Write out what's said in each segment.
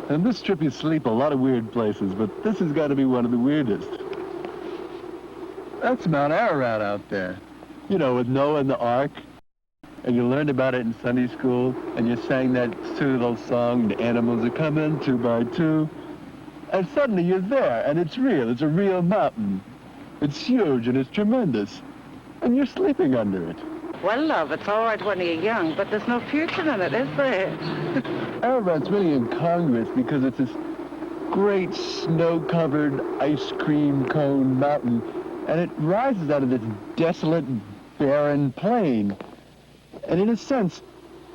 And this trip you sleep a lot of weird places, but this has got to be one of the weirdest. That's Mount Ararat out there. You know, with Noah and the Ark. And you learned about it in Sunday school, and you sang that little song, the animals are coming 2 by 2. And suddenly you're there, and it's real. It's a real mountain. It's huge, and it's tremendous. And you're sleeping under it. Well, love, it's all right when you're young, but there's no future in it, is there? Ararat's really incongruous because it's this great snow-covered ice cream cone mountain, and it rises out of this desolate, barren plain. And in a sense,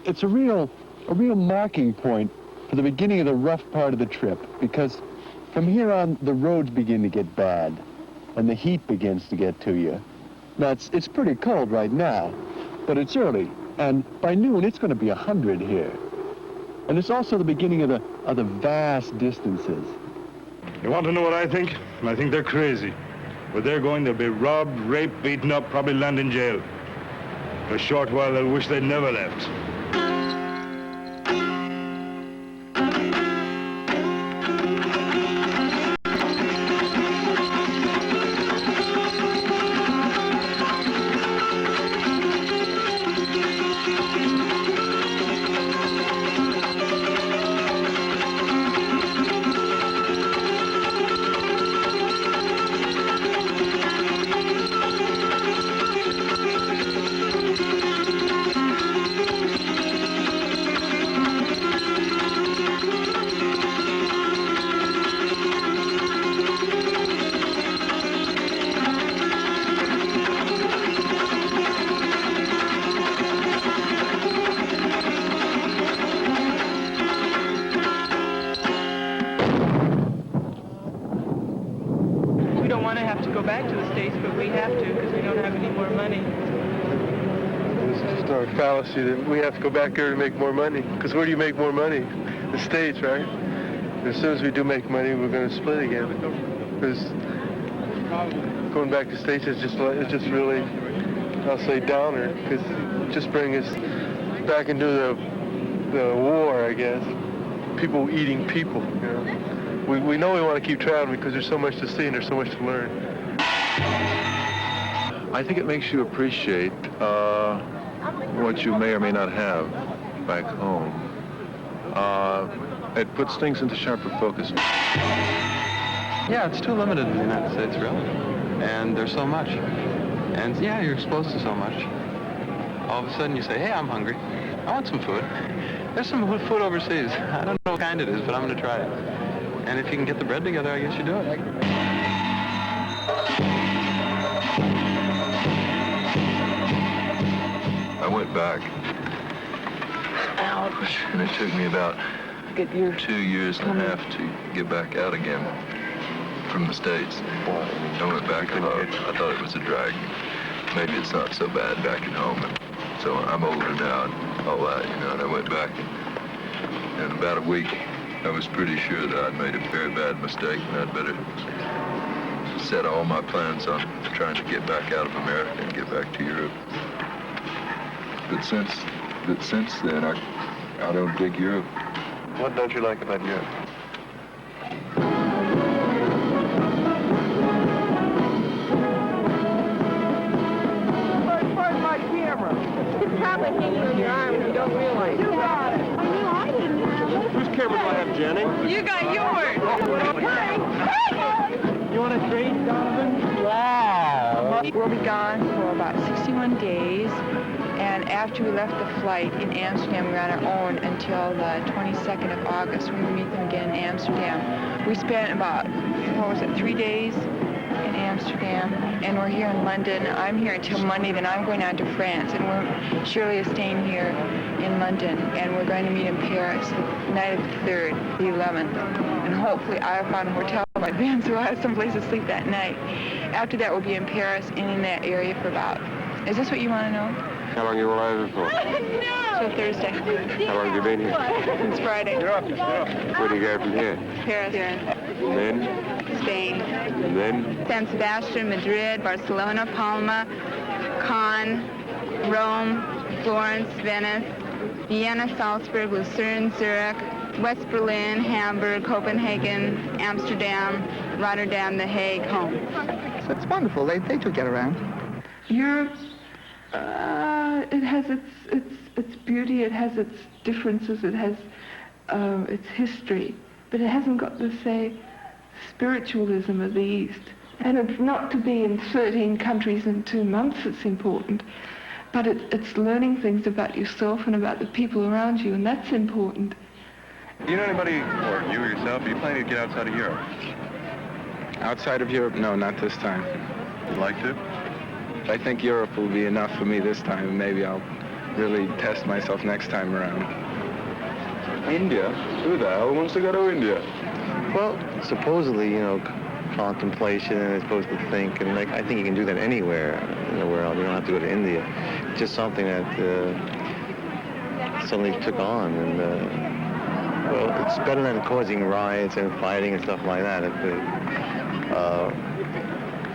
it's a real marking point for the beginning of the rough part of the trip, because from here on, the roads begin to get bad, and the heat begins to get to you. Now, it's pretty cold right now, but it's early, and by noon, it's going to be 100 here. And it's also the beginning of the vast distances. You want to know what I think? I think they're crazy. Where they're going, they'll be robbed, raped, beaten up, probably land in jail. For a short while, they'll wish they'd never left. That we have to go back there to make more money. Because where do you make more money? The States, right? As soon as we do make money, we're going to split again. Because going back to the States is just really, I'll say, downer. Because it just brings us back into the war, I guess. People eating people, you know. We know we want to keep traveling because there's so much to see and there's so much to learn. I think it makes you appreciate what you may or may not have back home. It puts things into sharper focus. Yeah, it's too limited in the United States, really. And there's so much. And yeah, you're exposed to so much. All of a sudden you say, hey, I'm hungry. I want some food. There's some food overseas. I don't know what kind it is, but I'm going to try it. And if you can get the bread together, I guess you do it. I went back, and it took me about 2 years and a half to get back out again from the States. I went back and I thought it was a drag. Maybe it's not so bad back at home. And so I'm older now and all that, you know, and I went back and in about a week, I was pretty sure that I'd made a very bad mistake and I'd better set all my plans on trying to get back out of America and get back to Europe. But since then, I don't dig Europe. What don't you like about Europe? Where's my camera? It's probably hanging on your arm and you don't realize. You got it. No, I didn't have it. Whose camera do I have, Jenny? You got yours. You want a treat, Donovan? Wow. We'll be gone for about 61 days. And after we left the flight in Amsterdam, we were on our own until the 22nd of August when we meet them again in Amsterdam. We spent about, 3 days in Amsterdam, and we're here in London. I'm here until Monday, then I'm going on to France, and Shirley is staying here in London, and we're going to meet in Paris the night of the 3rd, the 11th, and hopefully I found a hotel by then, so I'll have someplace to sleep that night. After that, we'll be in Paris and in that area for about, is this what you want to know? How long you alive for? So Thursday. How long have you been here? Since Friday. Where do you go from here? Paris. And then? Spain. And then? San Sebastian, Madrid, Barcelona, Palma, Cannes, Rome, Florence, Venice, Vienna, Salzburg, Lucerne, Zurich, West Berlin, Hamburg, Copenhagen, Amsterdam, Rotterdam, The Hague, home. So it's wonderful. They do get around. Europe, it has its beauty, it has its differences, it has its history, but it hasn't got the, say, spiritualism of the East. And it's not to be in 13 countries in 2 months that's important, but it's learning things about yourself and about the people around you, and that's important. Do you know anybody, or you yourself, are you planning to get outside of Europe? Outside of Europe, no, not this time. You'd like to? I think Europe will be enough for me this time, and maybe I'll really test myself next time around. India? Who the hell wants to go to India? Well, supposedly, contemplation, and it's supposed to think, and I think you can do that anywhere in the world. You don't have to go to India. It's just something that suddenly took on, and well, it's better than causing riots and fighting and stuff like that.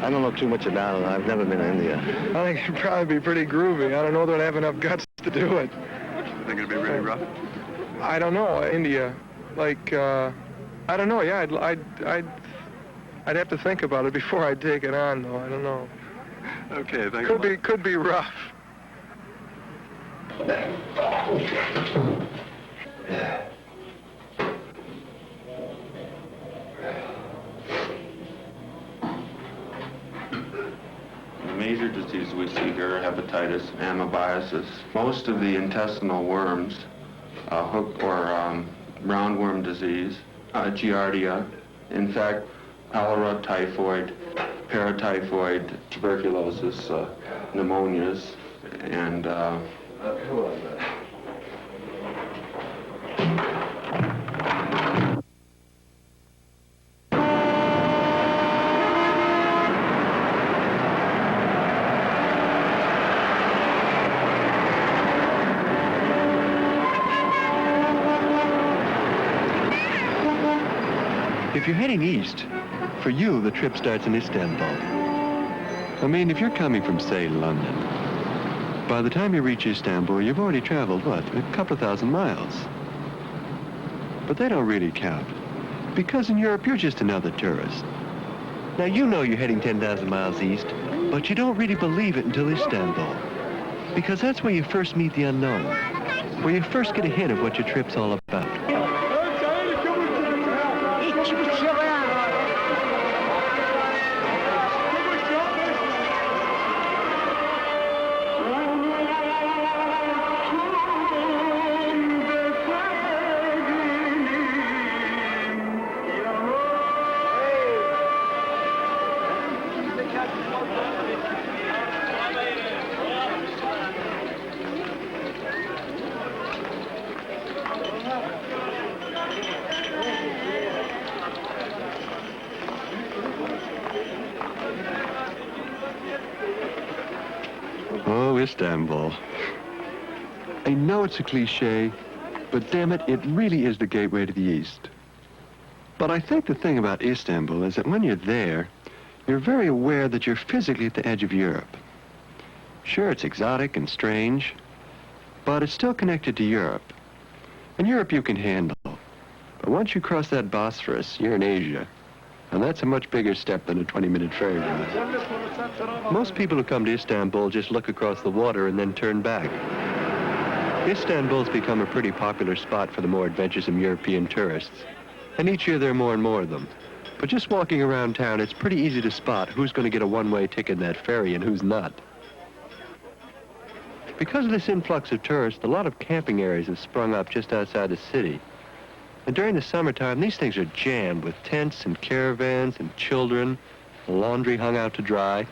I don't know too much about it. I've never been to India. I think it'd probably be pretty groovy. I don't know that I have enough guts to do it. You think it'd be really rough? I don't know. India, I don't know. Yeah, I'd have to think about it before I take it on, though. I don't know. Okay, thank you. Could be rough. The major diseases we see here are hepatitis, amoebiasis. Most of the intestinal worms, hook or roundworm disease, giardia, in fact, cholera, typhoid, paratyphoid, tuberculosis, pneumonias, and If you're heading east, for you, the trip starts in Istanbul. I mean, if you're coming from, say, London, by the time you reach Istanbul, you've already traveled, what, a couple of thousand miles. But they don't really count, because in Europe, you're just another tourist. Now, you know you're heading 10,000 miles east, but you don't really believe it until Istanbul, because that's where you first meet the unknown, where you first get a hint of what your trip's all about. Oh, Istanbul. I know it's a cliche, but damn it, it really is the gateway to the East. But I think the thing about Istanbul is that when you're there, you're very aware that you're physically at the edge of Europe. Sure, it's exotic and strange, but it's still connected to Europe. And Europe you can handle. But once you cross that Bosphorus, you're in Asia. And that's a much bigger step than a 20-minute ferry ride. Most people who come to Istanbul just look across the water and then turn back. Istanbul's become a pretty popular spot for the more adventuresome European tourists. And each year there are more and more of them. But just walking around town, it's pretty easy to spot who's going to get a one-way ticket in that ferry and who's not. Because of this influx of tourists, a lot of camping areas have sprung up just outside the city. And during the summertime, these things are jammed with tents and caravans and children, laundry hung out to dry.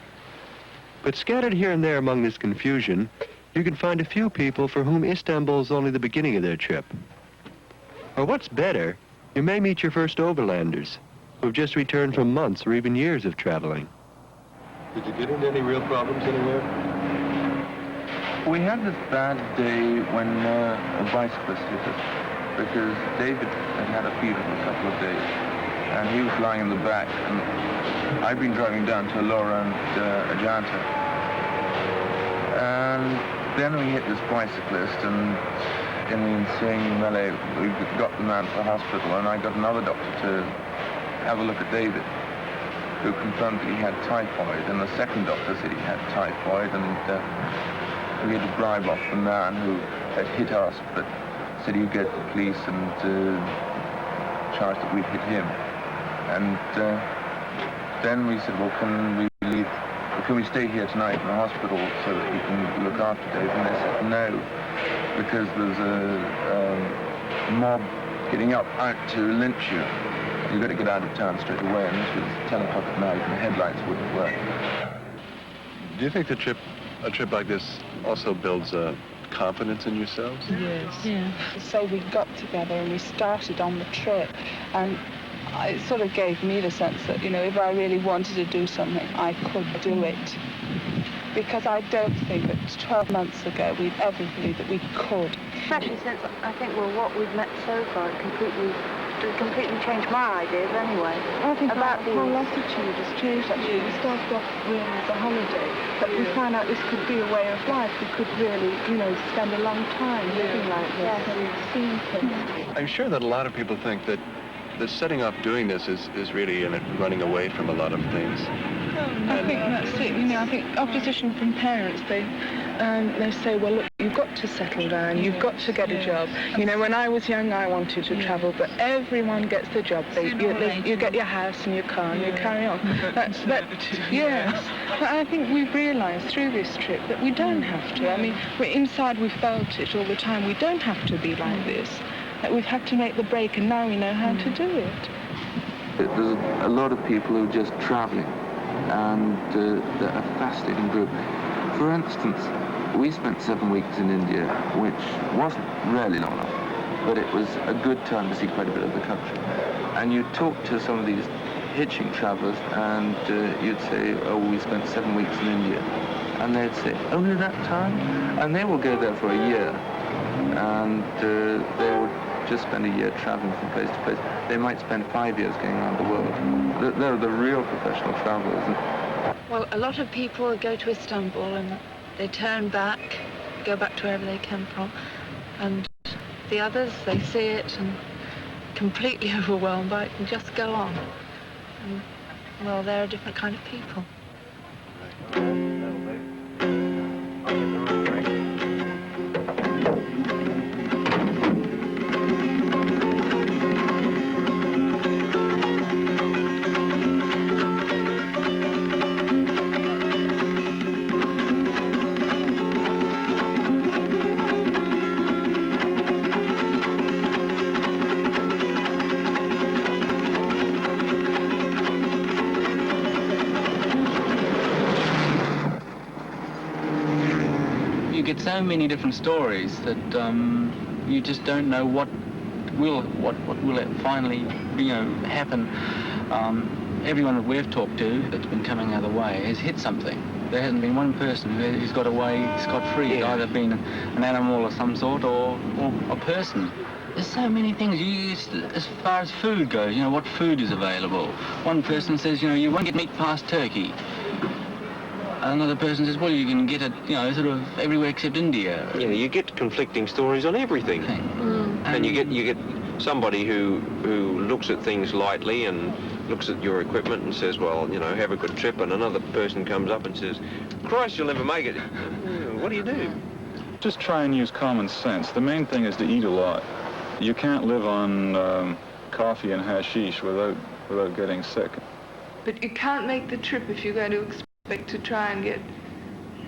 But scattered here and there among this confusion, you can find a few people for whom Istanbul's only the beginning of their trip. Or what's better, you may meet your first overlanders, who've just returned from months or even years of traveling. Did you get into any real problems anywhere? We had this bad day when a bicyclist hit us, because David had a fever for a couple of days, and he was lying in the back, and I'd been driving down to Laura and Ajanta, and then we hit this bicyclist, and in the ensuing melee, we got the man to the hospital, and I got another doctor to have a look at David, who confirmed that he had typhoid, and the second doctor said he had typhoid, and we had to bribe off the man who had hit us, but said he'd go to the police and charge that we'd hit him. And then we said, well, can we stay here tonight in the hospital so that we can look after Dave? And they said no, because there's a mob getting up out to lynch you. You've got to get out of town straight away, and this was 10 o'clock at night, and the headlights wouldn't work. Do you think a trip like this also builds confidence in yourselves? Yes. Yeah. So we got together and we started on the trip, and it sort of gave me the sense that, you know, if I really wanted to do something, I could do it. Because I don't think that 12 months ago we'd ever believed that we could. Especially since I think, well, what we've met so far, it completely changed my ideas anyway. I think about our whole attitude has changed actually. We started off really as a holiday, but we found out this could be a way of life. We could really, you know, spend a long time living like this and seeing things. I'm sure that a lot of people think that the setting up doing this is really running away from a lot of things. I think that's it. You know, I think opposition from parents, they say, well, look, you've got to settle down, you've got to get a job. You know, when I was young, I wanted to travel, but everyone gets the job. You get your house and your car and you carry on. Yes. But I think we've realised through this trip that we don't have to. I mean, inside we felt it all the time. We don't have to be like this. That we've had to make the break, and now we know how to do it. There's a lot of people who are just travelling, and they're a fascinating group. For instance, we spent 7 weeks in India, which wasn't really long enough, but it was a good time to see quite a bit of the country. And you'd talk to some of these hitching travellers, and you'd say, oh, we spent 7 weeks in India. And they'd say, only that time? And they will go there for a year, and they would just spend a year traveling from place to place. They might spend 5 years going around the world. They're the real professional travelers. Well, a lot of people go to Istanbul and they turn back, go back to wherever they came from, and the others, they see it and completely overwhelmed by it and just go on. And, well, they're a different kind of people. You get so many different stories that you just don't know what will finally, you know, happen. Everyone that we've talked to that's been coming the other way has hit something. There hasn't been one person who's got away scot-free. It's either been an animal of some sort or a person. There's so many things. As far as food goes, you know, what food is available. One person says, you know, you won't get meat past Turkey. Another person says, well, you can get it, you know, sort of everywhere except India. You know, you get conflicting stories on everything. And you get somebody who looks at things lightly and looks at your equipment and says, well, you know, have a good trip, and another person comes up and says, Christ, you'll never make it. What do you do? Just try and use common sense. The main thing is to eat a lot. You can't live on coffee and hashish without getting sick. But you can't make the trip if you're going to expect to try and get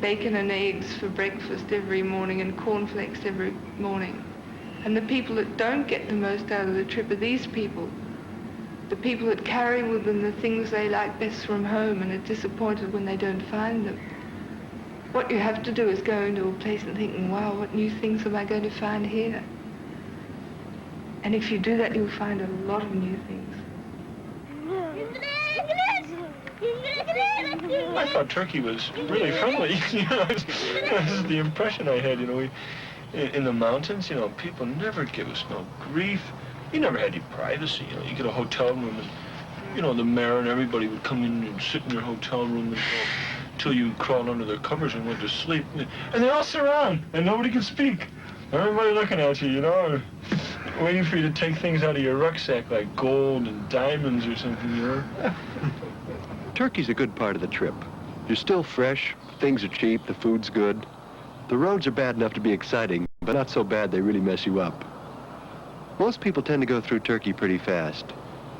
bacon and eggs for breakfast every morning and cornflakes every morning. And the people that don't get the most out of the trip are these people. The people that carry with them the things they like best from home and are disappointed when they don't find them. What you have to do is go into a place and think, wow, what new things am I going to find here? And if you do that, you'll find a lot of new things. I thought Turkey was really friendly. You know, this is the impression I had. You know, in the mountains, you know, people never give us no grief. You never had any privacy. You know, you get a hotel room, and you know, the mayor and everybody would come in and sit in your hotel room and go, till you crawl under the covers and went to sleep. And they all surround, and nobody can speak. Everybody looking at you, you know, waiting for you to take things out of your rucksack like gold and diamonds or something, you know. Turkey's a good part of the trip. You're still fresh, things are cheap, the food's good. The roads are bad enough to be exciting, but not so bad they really mess you up. Most people tend to go through Turkey pretty fast,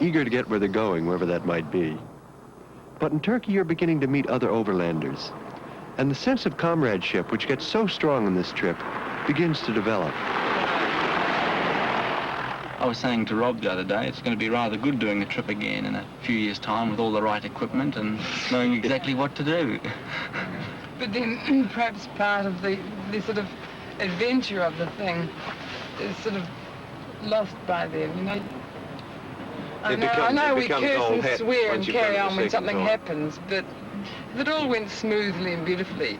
eager to get where they're going, wherever that might be. But in Turkey, you're beginning to meet other overlanders. And the sense of comradeship, which gets so strong on this trip, begins to develop. I was saying to Rob the other day, it's going to be rather good doing the trip again in a few years' time with all the right equipment and knowing exactly what to do. But then perhaps part of the sort of adventure of the thing is sort of lost by then, you know. I know we curse and swear and carry on when something happens, but it all went smoothly and beautifully.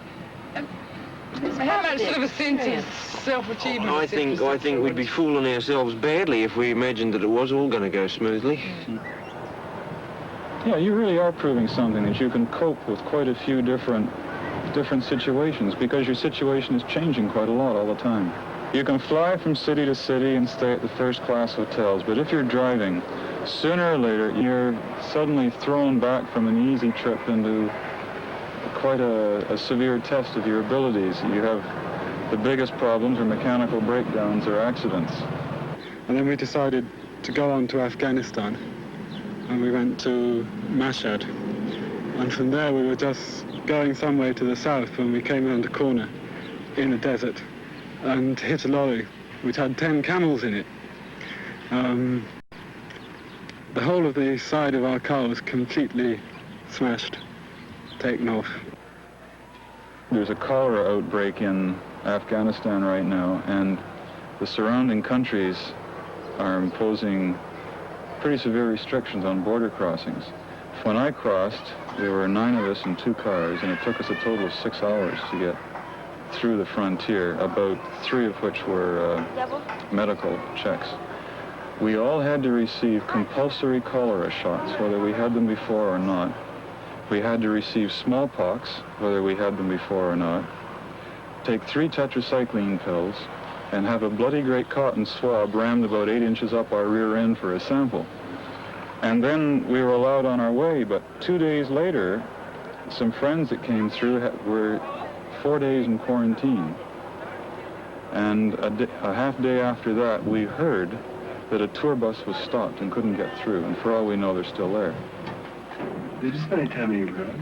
How much sort of a sense of self-achievement? I think we'd be fooling ourselves badly if we imagined that it was all going to go smoothly. Yeah, you really are proving something, that you can cope with quite a few different situations, because your situation is changing quite a lot all the time. You can fly from city to city and stay at the first-class hotels, but if you're driving, sooner or later you're suddenly thrown back from an easy trip into quite a severe test of your abilities. You have the biggest problems are mechanical breakdowns or accidents. And then we decided to go on to Afghanistan, and we went to Mashhad. And from there we were just going some way to the south when we came around a corner in a desert and hit a lorry which had 10 camels in it. The whole of the side of our car was completely smashed, taken off. There's a cholera outbreak in Afghanistan right now, and the surrounding countries are imposing pretty severe restrictions on border crossings. When I crossed, there were 9 of us in 2 cars, and it took us a total of 6 hours to get through the frontier, about 3 of which were medical checks. We all had to receive compulsory cholera shots, whether we had them before or not. We had to receive smallpox, whether we had them before or not, take 3 tetracycline pills, and have a bloody great cotton swab rammed about 8 inches up our rear end for a sample. And then we were allowed on our way, but 2 days later, some friends that came through were 4 days in quarantine. And a half day after that, we heard that a tour bus was stopped and couldn't get through, and for all we know, they're still there. Did you spend any time in Europe?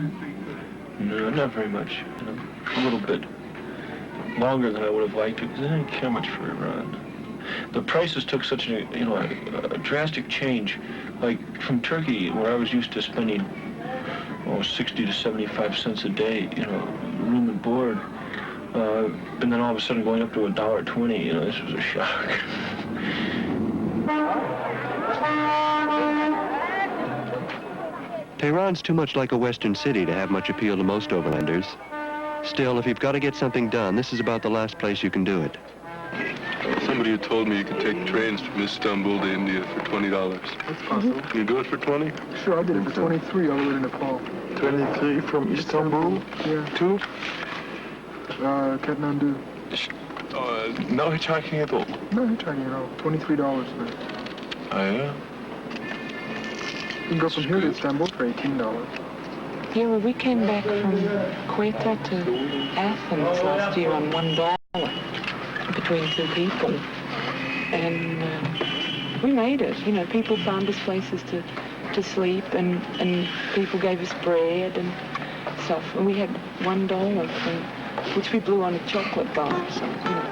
No, not very much. You know, a little bit longer than I would have liked to, because I didn't care much for Iran. The prices took such a drastic change. Like from Turkey, where I was used to spending 60 to 75 cents a day, room and board, and then all of a sudden going up to $1.20. This was a shock. Tehran's too much like a Western city to have much appeal to most overlanders. Still, if you've got to get something done, this is about the last place you can do it. Somebody had told me you could take trains from Istanbul to India for $20. That's possible. Can you do it for 20? Sure, I did it for 23 all the way to Nepal. 23 from Istanbul? Yeah. To? Kathmandu. No hitchhiking at all? No hitchhiking at all. $23 there. Oh, yeah? You can go from here to Istanbul for $18. Yeah, well, we came back from Quetta to Athens last year on $1 between 2 people. And we made it. People found us places to sleep, and people gave us bread and stuff. And we had $1 which we blew on a chocolate bar, so,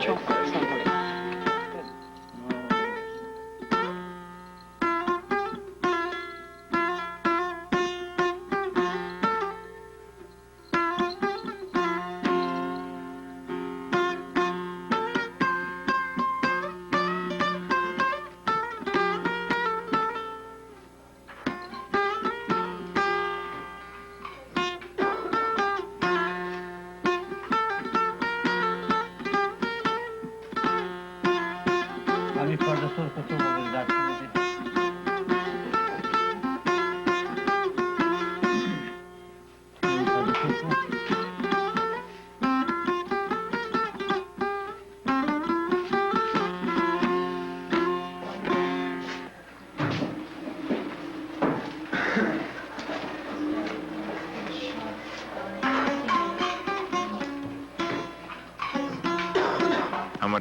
chocolate somewhere.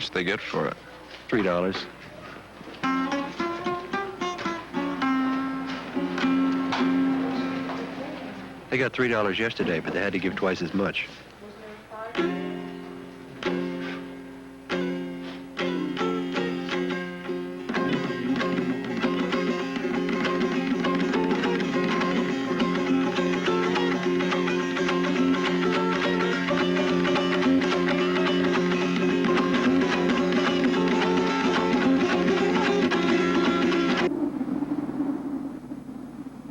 much they get for it? $3. They got $3 yesterday, but they had to give twice as much.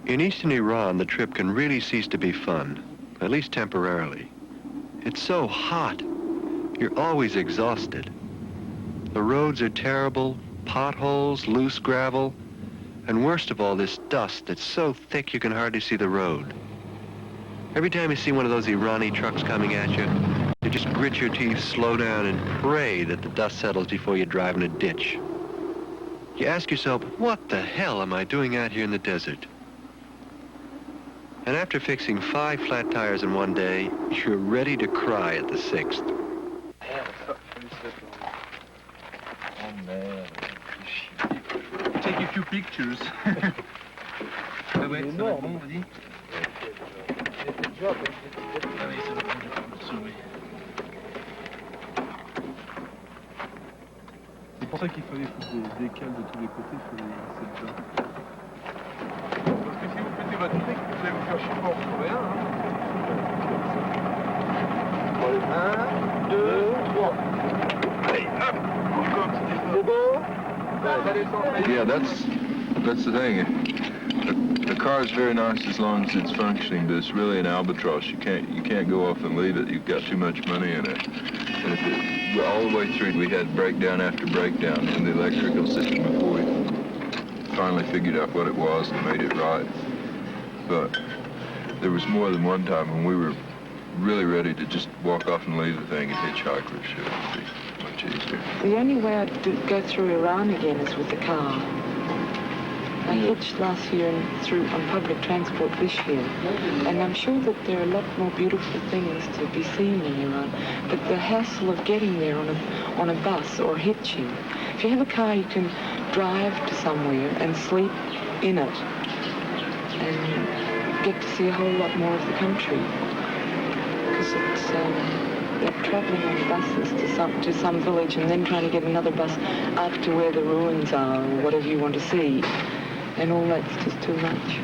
In eastern Iran, the trip can really cease to be fun, at least temporarily. It's so hot. You're always exhausted. The roads are terrible, potholes, loose gravel, and worst of all, this dust that's so thick you can hardly see the road. Every time you see one of those Irani trucks coming at you, you just grit your teeth, slow down, and pray that the dust settles before you drive in a ditch. You ask yourself, what the hell am I doing out here in the desert? And after fixing 5 flat tires in one day, you're ready to cry at the 6th. Oh man. Take a few pictures. Ouais, ça va être bon, vas-y. Ah oui, ça va être bon, je vais le sauver. C'est pour ça qu'il fallait foutre des cales de tous les côtés sur cette zone. Parce que si vous pétez votre truc, vous allez vous faire chier pour en retrouver un. Hein. 1, 2, 3. Allez, hop. Encore un petit effort. C'est bon. Yeah, that's the thing. The car is very nice as long as it's functioning, but it's really an albatross. You can't go off and leave it. You've got too much money in it. And if it, all the way through, we had breakdown after breakdown in the electrical system before we finally figured out what it was and made it right. But there was more than one time when we were really ready to just walk off and leave the thing and hitchhike, which would be much easier. The only way I'd go through Iran again is with the car. I hitched last year and through on public transport this year, and I'm sure that there are a lot more beautiful things to be seen in Iran, but the hassle of getting there on a bus or hitching. If you have a car, you can drive to somewhere and sleep in it and get to see a whole lot more of the country, because it's they're traveling on buses to some village and then trying to get another bus up to where the ruins are or whatever you want to see. And all that's just too much.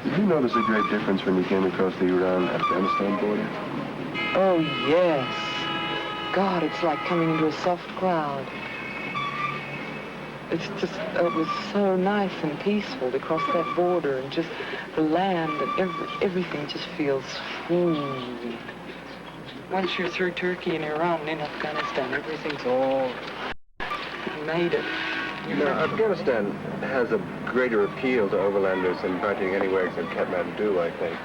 Did you notice a great difference when you came across the Iran-Afghanistan border? Oh, yes. God, it's like coming into a soft cloud. it was so nice and peaceful to cross that border, and just the land and everything just feels smooth. Once you're through Turkey and Iran and in Afghanistan, everything's all made it. Afghanistan has a greater appeal to overlanders than practically anywhere except Kathmandu, I think.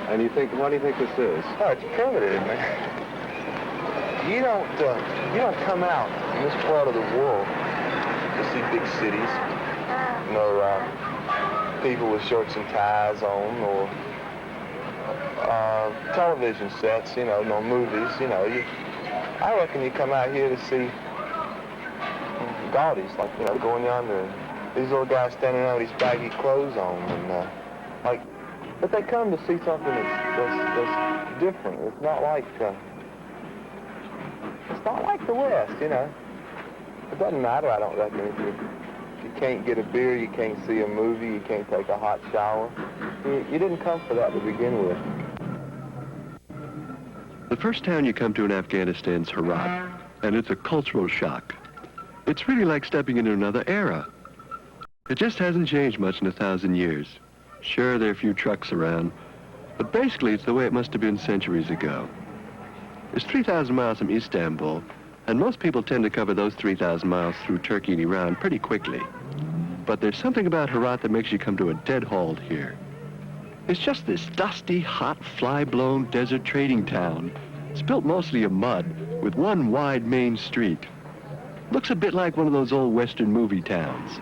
And why do you think this is? Oh, it's primitive, man. You don't come out in this part of the world to see big cities, people with shirts and ties on, or television sets, no movies, I reckon you come out here to see gaudies, like, going yonder, and these little guys standing around with these baggy clothes on, and, but they come to see something that's different. It's not like the West, It doesn't matter, I don't reckon, if you can't get a beer, you can't see a movie, you can't take a hot shower. You didn't come for that to begin with. The first town you come to in Afghanistan is Herat, and it's a cultural shock. It's really like stepping into another era. It just hasn't changed much in 1,000 years. Sure, there are a few trucks around, but basically it's the way it must have been centuries ago. It's 3,000 miles from Istanbul, and most people tend to cover those 3,000 miles through Turkey and Iran pretty quickly. But there's something about Herat that makes you come to a dead halt here. It's just this dusty, hot, fly-blown desert trading town. It's built mostly of mud, with one wide main street. Looks a bit like one of those old Western movie towns.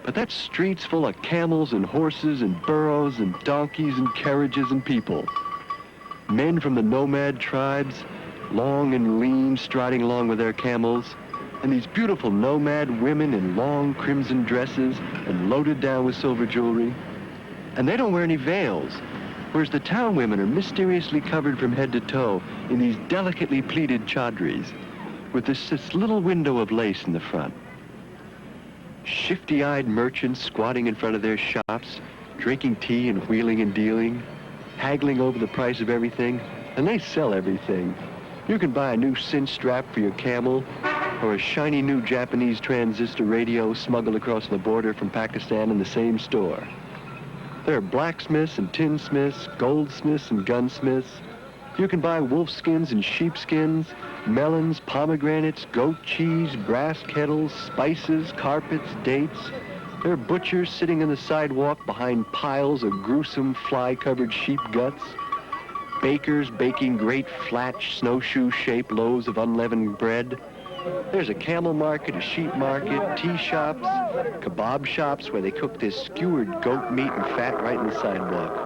But that street's full of camels and horses and burros and donkeys and carriages and people. Men from the nomad tribes, long and lean, striding along with their camels, and these beautiful nomad women in long crimson dresses and loaded down with silver jewelry. And they don't wear any veils, whereas the town women are mysteriously covered from head to toe in these delicately pleated chadris, with this little window of lace in the front. Shifty-eyed merchants squatting in front of their shops, drinking tea and wheeling and dealing, haggling over the price of everything, and they sell everything. You can buy a new cinch strap for your camel, or a shiny new Japanese transistor radio smuggled across the border from Pakistan in the same store. There are blacksmiths and tinsmiths, goldsmiths and gunsmiths. You can buy wolf skins and sheepskins, melons, pomegranates, goat cheese, brass kettles, spices, carpets, dates. There are butchers sitting on the sidewalk behind piles of gruesome fly-covered sheep guts. Bakers baking great flat snowshoe-shaped loaves of unleavened bread. There's a camel market, a sheep market, tea shops, kebab shops where they cook this skewered goat meat and fat right in the sidewalk.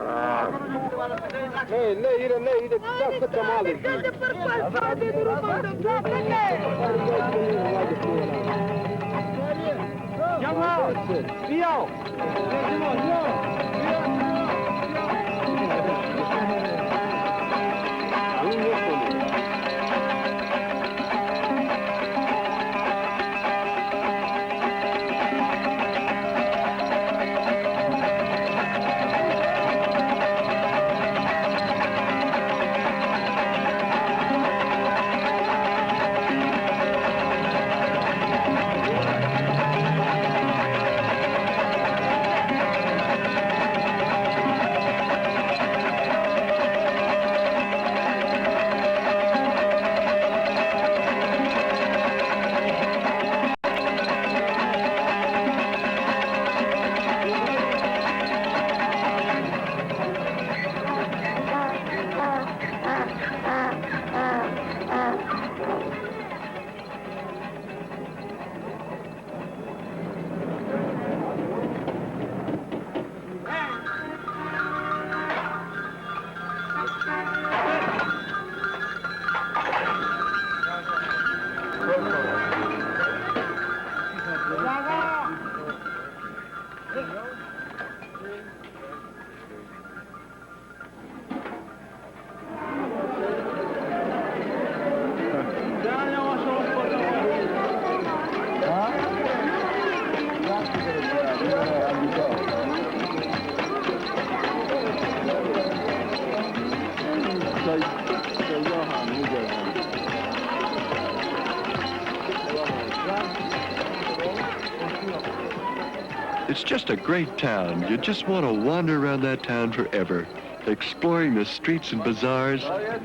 It's just a great town. You just want to wander around that town forever, exploring the streets and bazaars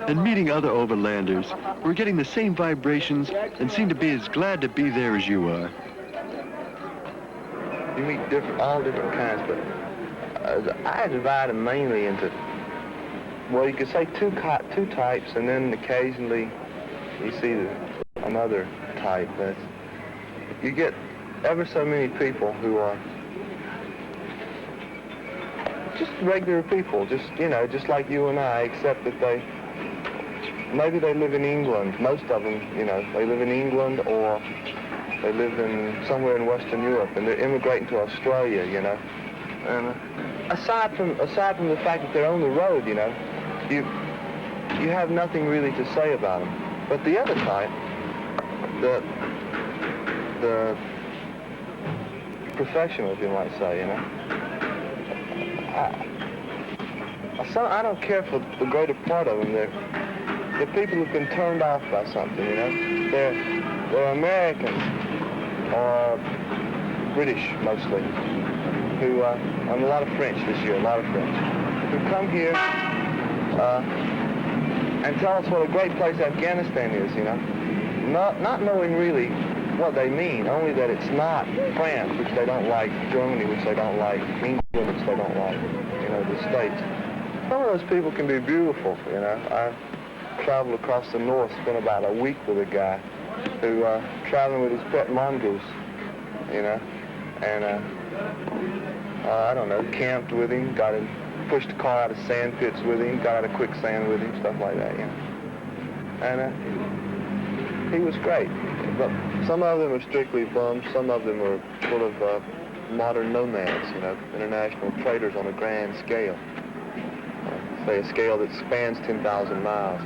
and meeting other overlanders. We're getting the same vibrations and seem to be as glad to be there as you are. You meet all different kinds, but I divide them mainly into, well, you could say two types, and then occasionally you see another type. But you get ever so many people who are just regular people, just, you know, just like you and I, except that maybe they live in England. Most of them, you know, they live in England or they live somewhere in Western Europe, and they're immigrating to Australia, you know. And aside from the fact that they're on the road, you know, you have nothing really to say about them. But the other type, the professional, if you might say, you know, I don't care for the greater part of them. They're people who've been turned off by something, you know. They're Americans or British mostly, who and a lot of French this year, a lot of French, who come here and tell us what a great place Afghanistan is, you know. Not knowing really what they mean, only that it's not France, which they don't like, Germany, which they don't like, England, which they don't like, you know, the States. Some of those people can be beautiful, you know. I traveled across the north, spent about a week with a guy who traveling with his pet mongoose, you know, and I don't know, camped with him, pushed a car out of sand pits with him, got out of quicksand with him, stuff like that, you know. And he was great. But some of them are strictly bums, some of them are sort of modern nomads, you know, international traders on a grand scale. Say a scale that spans 10,000 miles.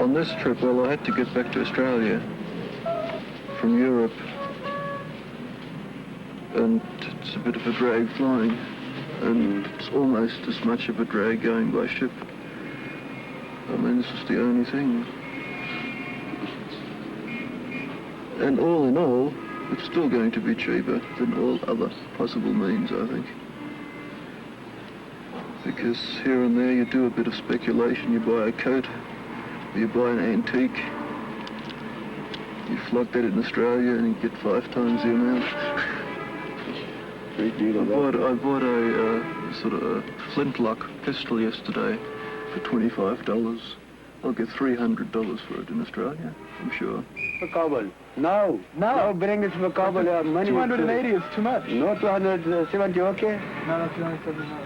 On this trip, well, I had to get back to Australia from Europe, and it's a bit of a drag flying, and it's almost as much of a drag going by ship. I mean, this is the only thing. And all in all, it's still going to be cheaper than all other possible means, I think. Because here and there you do a bit of speculation, you buy a coat, you buy an antique, you flog that in Australia and you get 5 times the amount. I bought a sort of a flintlock pistol yesterday for $25. I'll get $300 for it in Australia, I'm sure. For Kabul. No, bring it for Kabul. Money. 280 is too much. No, 270, okay? No, 270, no.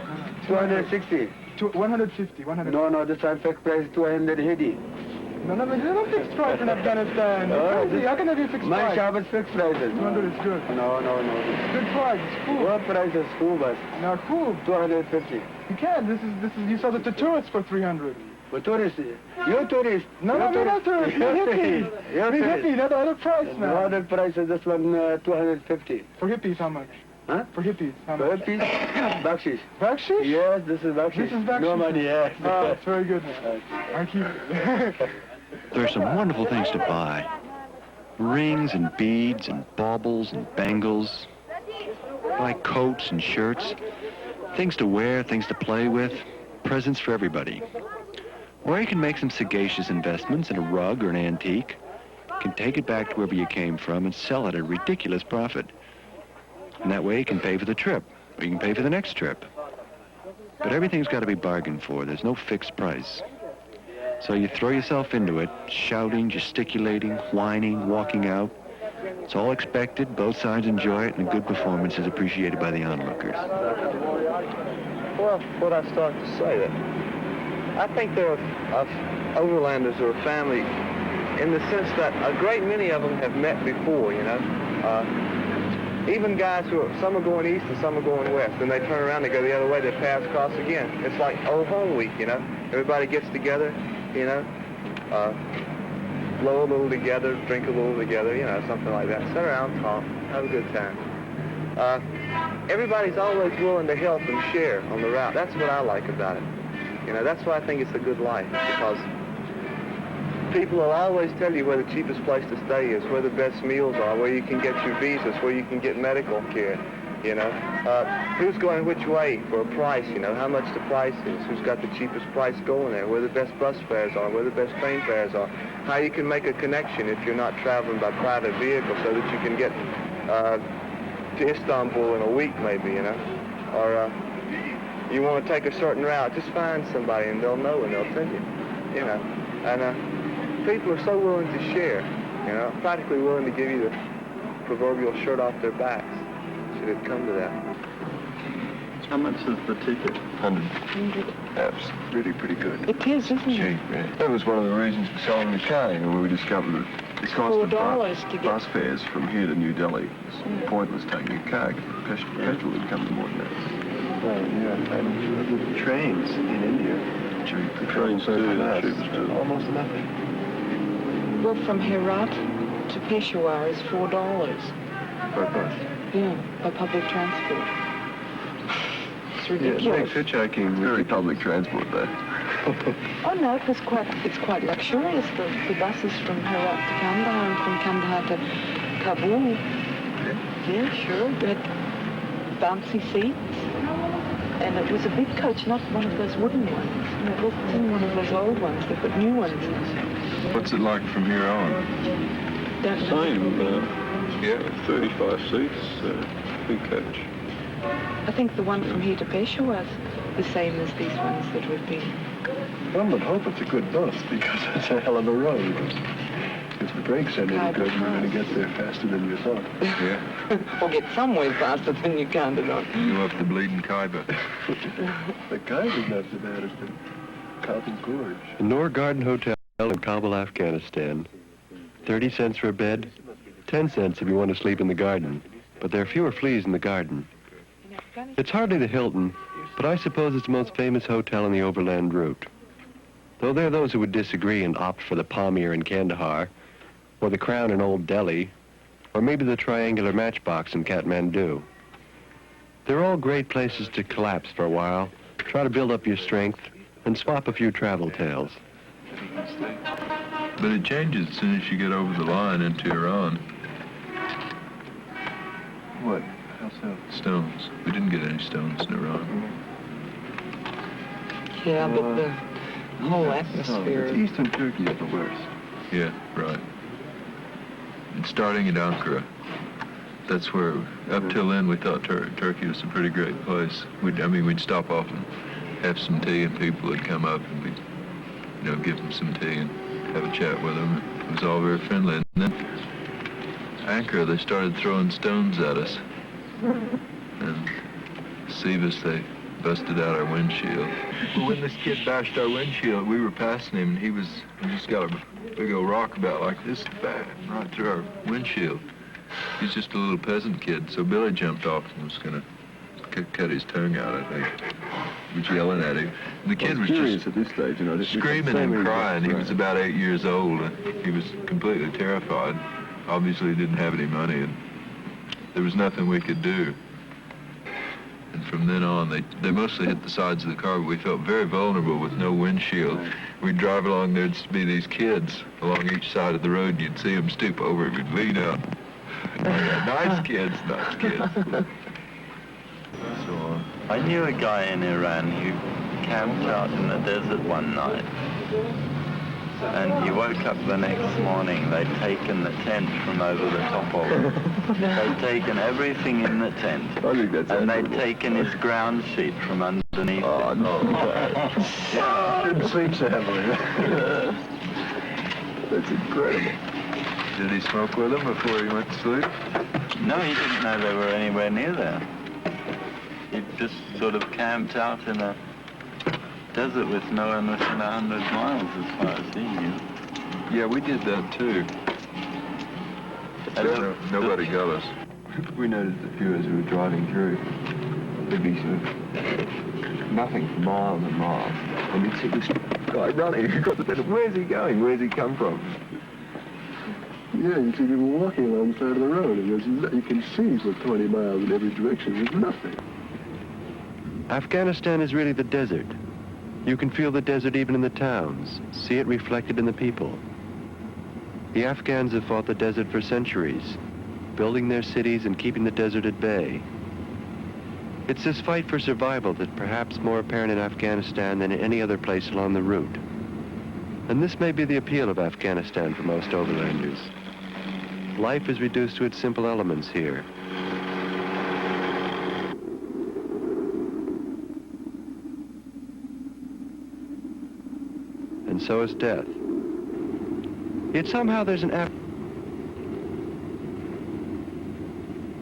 260. 150. No, the fixed price 280. No, there's no fixed price in Afghanistan. Crazy. How can there be a fixed price? My shop is fixed prices. 200 is good. No. It's good price. It's cool. What price is cool, but? No, cool. 250. You can't. This is. You sell it to tourists for 300. For tourists? You're tourist. No, we're not tourists. We're hippies. We're hippie. No, the other price now. The other price is this one 250. For hippies, how much? Huh? For hippies, how much? For hippies? Bakshish. Bakshish? Yes, this is bakshish. This is bakshish? No money, yes. Oh, it's very good. I keep it. There are some wonderful things to buy. Rings and beads and baubles and bangles. Buy coats and shirts. Things to wear, things to play with. Presents for everybody. Or you can make some sagacious investments in a rug or an antique. You can take it back to wherever you came from and sell it at a ridiculous profit. And that way you can pay for the trip, or you can pay for the next trip. But everything's got to be bargained for. There's no fixed price. So you throw yourself into it, shouting, gesticulating, whining, walking out. It's all expected, both sides enjoy it, and a good performance is appreciated by the onlookers. Well, what I started to say, that I think there are overlanders or a family in the sense that a great many of them have met before, you know. Even guys some are going east and some are going west, and they turn around, they go the other way, they pass across again. It's like old home week, you know. Everybody gets together, you know, blow a little together, drink a little together, you know, something like that. Sit around, talk, have a good time. Everybody's always willing to help and share on the route. That's what I like about it. You know, that's why I think it's a good life, because People will always tell you where the cheapest place to stay is, where the best meals are, where you can get your visas, where you can get medical care, you know. Who's going which way for a price, you know, how much the price is, who's got the cheapest price going there, where the best bus fares are, where the best train fares are, how you can make a connection if you're not traveling by private vehicle so that you can get to Istanbul in a week maybe, you know, or you want to take a certain route, just find somebody and they'll know and they'll tell you, you know. And people are so willing to share, you know, practically willing to give you the proverbial shirt off their backs, should it come to that. How much is the ticket? 100. That's really pretty good. It is, isn't it? Cheap, yeah. That was one of the reasons for selling the car, when we discovered that the cost of $4 to get bus fares from here to New Delhi was pointless taking a car, because petrol would come to more than that. Yeah, and the trains in India, cheap. The trains too, the cheapest too. Almost nothing. Well, from Herat to Peshawar is $4. Per bus. Yeah, by public transport. It's ridiculous. Yeah, it makes hitchhiking very public transport there. Oh no, it's quite luxurious. The buses from Herat to Kandahar and from Kandahar to Kabul. Yeah, sure. They had bouncy seats. And it was a big coach, not one of those wooden ones. It wasn't one of those old ones. They put new ones in. What's it like from here on? Same, yeah, 35 seats, big coach. I think the one from here to Peshawar is the same as these ones that we've been. One would hope it's a good bus, because it's a hell of a road. If the brakes are any good, you're going to get there faster than you thought. Yeah. Or get somewhere faster than you counted on. You go up the bleeding Khyber. The Khyber's not so bad as the Kabul Gorge. The Noor Garden Hotel in Kabul, Afghanistan. 30 cents for a bed, 10 cents if you want to sleep in the garden. But there are fewer fleas in the garden. It's hardly the Hilton, but I suppose it's the most famous hotel on the overland route. Though there are those who would disagree and opt for the Palmyra in Kandahar, or the Crown in Old Delhi, or maybe the triangular matchbox in Kathmandu. They're all great places to collapse for a while, try to build up your strength, and swap a few travel tales. But it changes as soon as you get over the line into Iran. What? How so? Stones. We didn't get any stones in Iran. Yeah, but the whole atmosphere. Eastern Turkey is the worst. Yeah, right. And starting at Ankara, that's where, up till then, we thought Turkey was a pretty great place. We'd stop off and have some tea, and people would come up, and we'd, give them some tea and have a chat with them. It was all very friendly. And then Ankara, they started throwing stones at us. And Sivas, they busted out our windshield. Well, when this kid bashed our windshield, we were passing him, and he just got a big old rock about like this bad right through our windshield. He's just a little peasant kid, so Billy jumped off and was going to cut his tongue out, I think. He was yelling at him. And the kid was just at this stage, screaming and crying. He was about 8 years old, and he was completely terrified. Obviously, he didn't have any money, and there was nothing we could do. And from then on, they mostly hit the sides of the car, but we felt very vulnerable with no windshield. We'd drive along, there'd be these kids along each side of the road, and you'd see them stoop over, and we'd lean out. Nice kids. So on. I knew a guy in Iran who camped out in the desert one night. And he woke up the next morning. They'd taken the tent from over the top of him. They'd taken everything in the tent. I think that's and they'd taken his ground sheet from underneath it. No. Yeah. Didn't sleep so heavily. That's incredible. Did he smoke with them before he went to sleep? No, he didn't know they were anywhere near there. He just sort of camped out in a desert with no one within 100 miles as far as he knew. Yeah, we did that too. Nobody got us. We noticed a few as we were driving through. There'd be sort of nothing for miles and miles. And you'd see this guy running across the desert. Where's he going? Where's he come from? Yeah, you see people walking along the side of the road, and you can see for 20 miles in every direction. There's nothing. Afghanistan is really the desert. You can feel the desert even in the towns, see it reflected in the people. The Afghans have fought the desert for centuries, building their cities and keeping the desert at bay. It's this fight for survival that's perhaps more apparent in Afghanistan than in any other place along the route. And this may be the appeal of Afghanistan for most overlanders. Life is reduced to its simple elements here. And so is death. Yet somehow there's an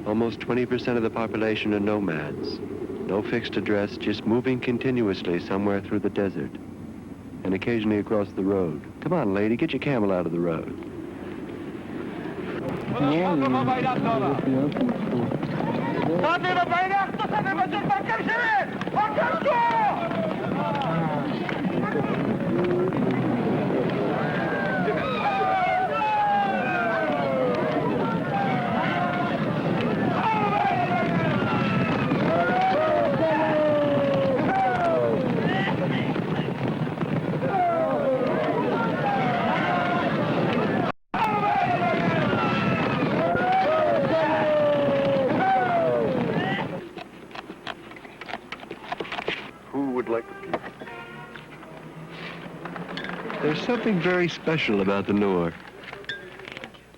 almost 20% of the population are nomads. No fixed address, just moving continuously somewhere through the desert. And occasionally across the road. Come on, lady, get your camel out of the road. There's something very special about the Noor.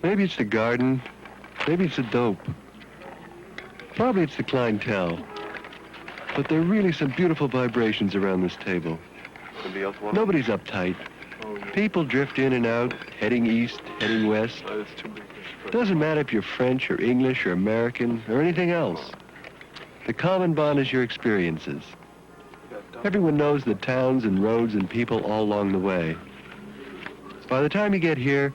Maybe it's the garden, maybe it's the dope. Probably it's the clientele. But there are really some beautiful vibrations around this table. Nobody's uptight. People drift in and out, heading east, heading west. Doesn't matter if you're French or English or American or anything else. The common bond is your experiences. Everyone knows the towns and roads and people all along the way. By the time you get here,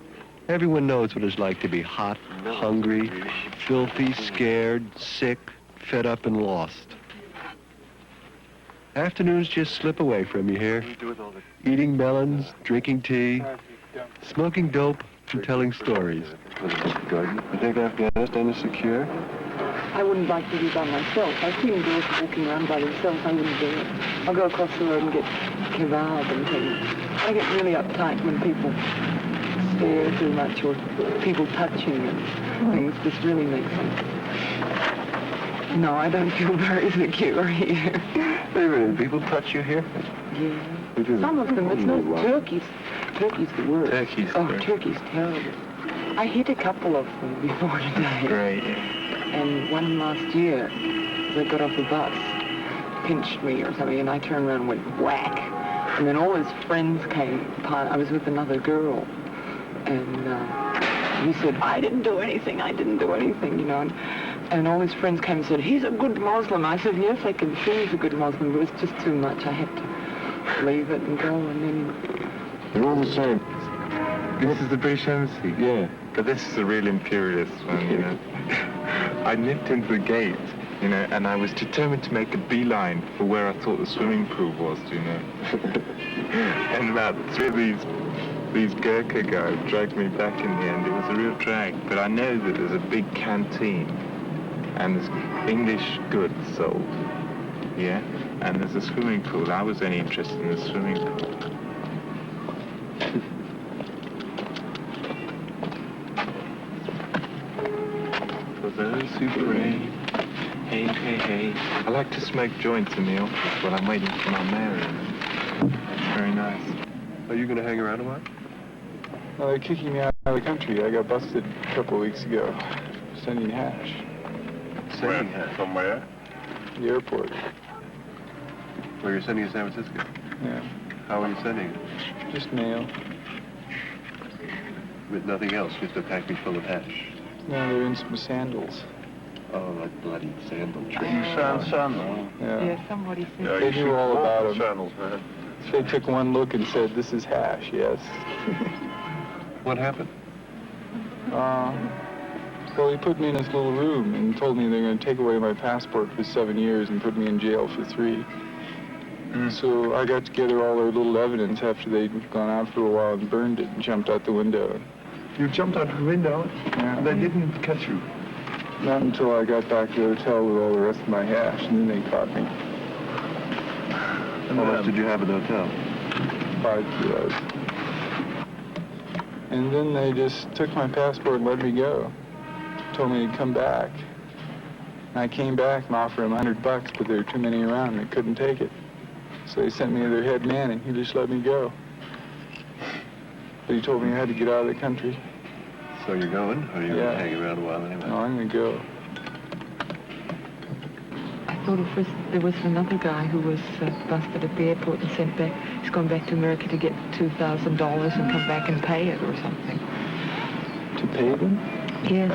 everyone knows what it's like to be hot, hungry, filthy, scared, sick, fed up, and lost. Afternoons just slip away from you here, eating melons, drinking tea, smoking dope, and telling stories. Garden. You think Afghanistan is secure? I wouldn't like to be by myself. I've seen girls walking around by themselves. I wouldn't do it. I'll go across the road and get kebab and things. I get really uptight when people stare too much or people touching and things. This really makes me... No, I don't feel very secure here. Wait, people touch you here? Yeah. Some of them. It's not turkeys. Turkey's the worst. Turkey's Turkey's terrible. I hit a couple of them before today. Great. And one last year, they got off a bus, pinched me or something, and I turned around and went whack. And then all his friends came. I was with another girl, and he said, I didn't do anything, you know. And all his friends came and said, he's a good Muslim. I said, yes, I can see he's a good Muslim, but it was just too much. I had to leave it and go, and then... They're all the same. This is the British Embassy? Yeah. But this is a real imperialist one, you know. I nipped into the gate, you know, and I was determined to make a beeline for where I thought the swimming pool was, you know. And about three of these Gurkha guys dragged me back in the end. It was a real drag. But I know that there's a big canteen, and there's English goods sold, yeah? And there's a swimming pool. I was only interested in the swimming pool. Those who pray, hey, hey, hey. I like to smoke joints in the office while I'm waiting for my Mary. It's very nice. Are you going to hang around a while? Well, they're kicking me out of the country. I got busted a couple of weeks ago, sending hash. Sending hash? From where? The airport. Where you're sending to San Francisco? Yeah. How are you sending it? Just mail. With nothing else, just a package full of hash? No, they're in some sandals. Oh, that bloody sandal trick. Sandals? Yeah, somebody said... They knew all about them. Sandals, man. They took one look and said, this is hash, yes. What happened? Well, he put me in this little room and told me they're going to take away my passport for 7 years and put me in jail for 3. So I got together all their little evidence after they'd gone out for a while and burned it and jumped out the window. You jumped out the window? Yeah. They didn't catch you? Not until I got back to the hotel with all the rest of my hash, and then they caught me. How much did you have at the hotel? 5 kilos. And then they just took my passport and let me go. Told me to come back. And I came back and offered them $100, but there were too many around and they couldn't take it. So they sent me to their head man and he just let me go. But he told me I had to get out of the country. So you're going, or are you going to hang around a while anyway? No, I'm going to go. I thought at first there was another guy who was busted at the airport and sent back. He's gone back to America to get $2,000 and come back and pay it or something. To pay them? Yes.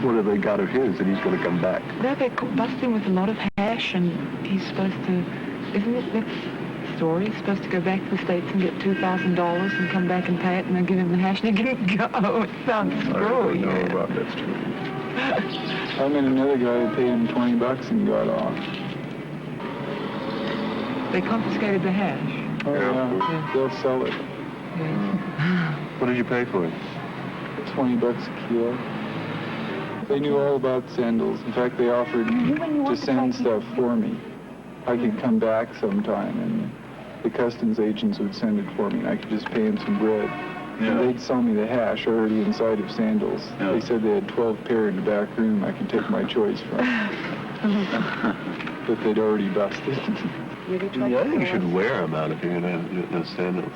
What have they got of his that he's going to come back? No, they busted him with a lot of hash and he's supposed to, isn't it that story? He's supposed to go back to the States and get $2,000 and come back and pay it and then give him the hash and he didn't go. It sounds screwy. I don't know about that's true. I met another guy who paid him $20 and got off. They confiscated the hash. Oh, yeah. They'll sell it. Yeah. What did you pay for it? $20 a kilo. They knew all about sandals. In fact, they offered to send stuff for me. I could come back sometime, and the customs agents would send it for me, and I could just pay them some bread. Yeah. And they'd sell me the hash already inside of sandals. Yeah. They said they had 12 pair in the back room I could take my choice from. But they'd already busted. Yeah, I think you should wear them out if you're going to have those sandals.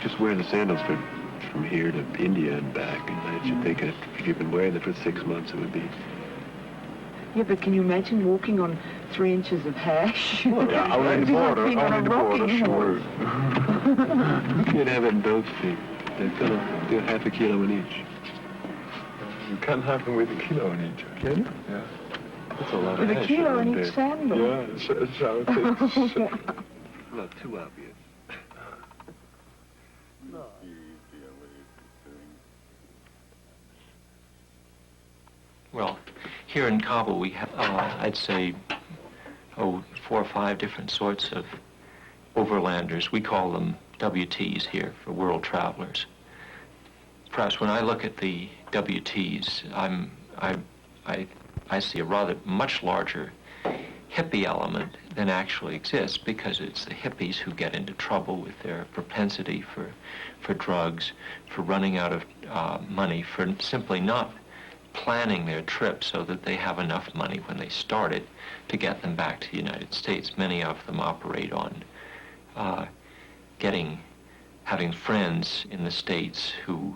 Just wear the sandals from here to India and back, and I should think if you've been wearing them for 6 months, it would be... Yeah, but can you imagine walking on 3 inches of hash? Well, yeah, only the border, sure. You can't have it in both feet. They've got to do half a kilo in each. You can't have them with a kilo in each. Can you? Yeah. That's a lot with of hash. With a kilo in each sandal? Yeah, so it's... Not too obvious. Well, here in Kabul we have, I'd say, 4 or 5 different sorts of overlanders. We call them WTs here, for world travelers. Perhaps when I look at the WTs, I see a rather much larger hippie element than actually exists, because it's the hippies who get into trouble with their propensity for drugs, for running out of money, for simply not planning their trip so that they have enough money when they start it to get them back to the United States. Many of them operate on having friends in the States who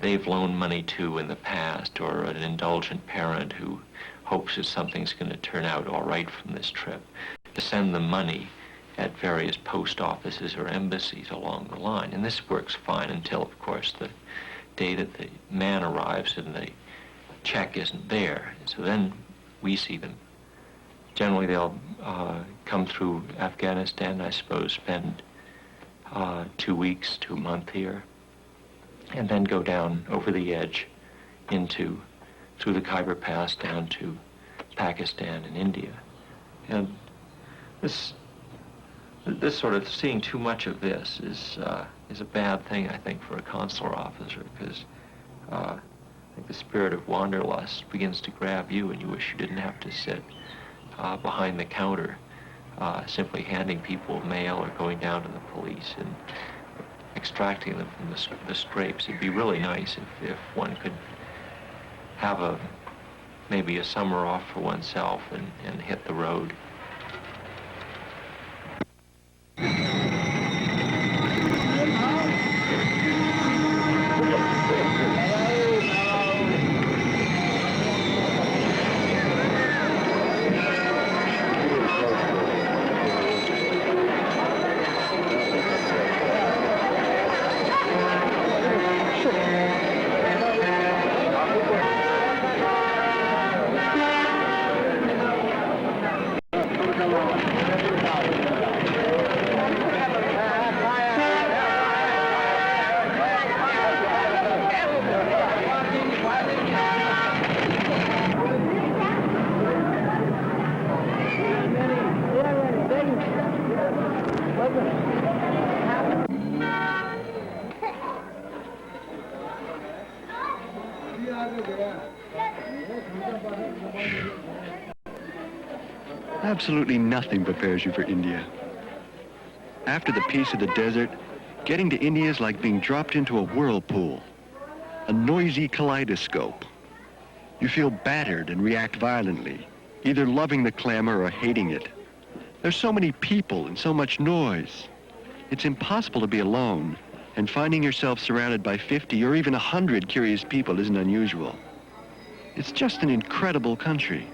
they've loaned money to in the past, or an indulgent parent who hopes that something's going to turn out all right from this trip, to send them money at various post offices or embassies along the line. And this works fine until, of course, the day that the man arrives and the check isn't there. So then we see them. Generally, they'll come through Afghanistan, I suppose, spend 2 weeks to a month here, and then go down over the edge through the Khyber Pass down to Pakistan and India. And this sort of, seeing too much of this is a bad thing, I think, for a consular officer, because I think the spirit of wanderlust begins to grab you, and you wish you didn't have to sit behind the counter simply handing people mail or going down to the police and extracting them from the scrapes. It'd be really nice if one could have maybe a summer off for oneself and hit the road. Absolutely nothing prepares you for India. After the peace of the desert, Getting to India is like being dropped into a whirlpool, a noisy kaleidoscope. You feel battered and react violently, either loving the clamor or hating it. There's so many people and so much noise. It's impossible to be alone, and finding yourself surrounded by 50 or even 100 curious people isn't unusual. It's just an incredible country.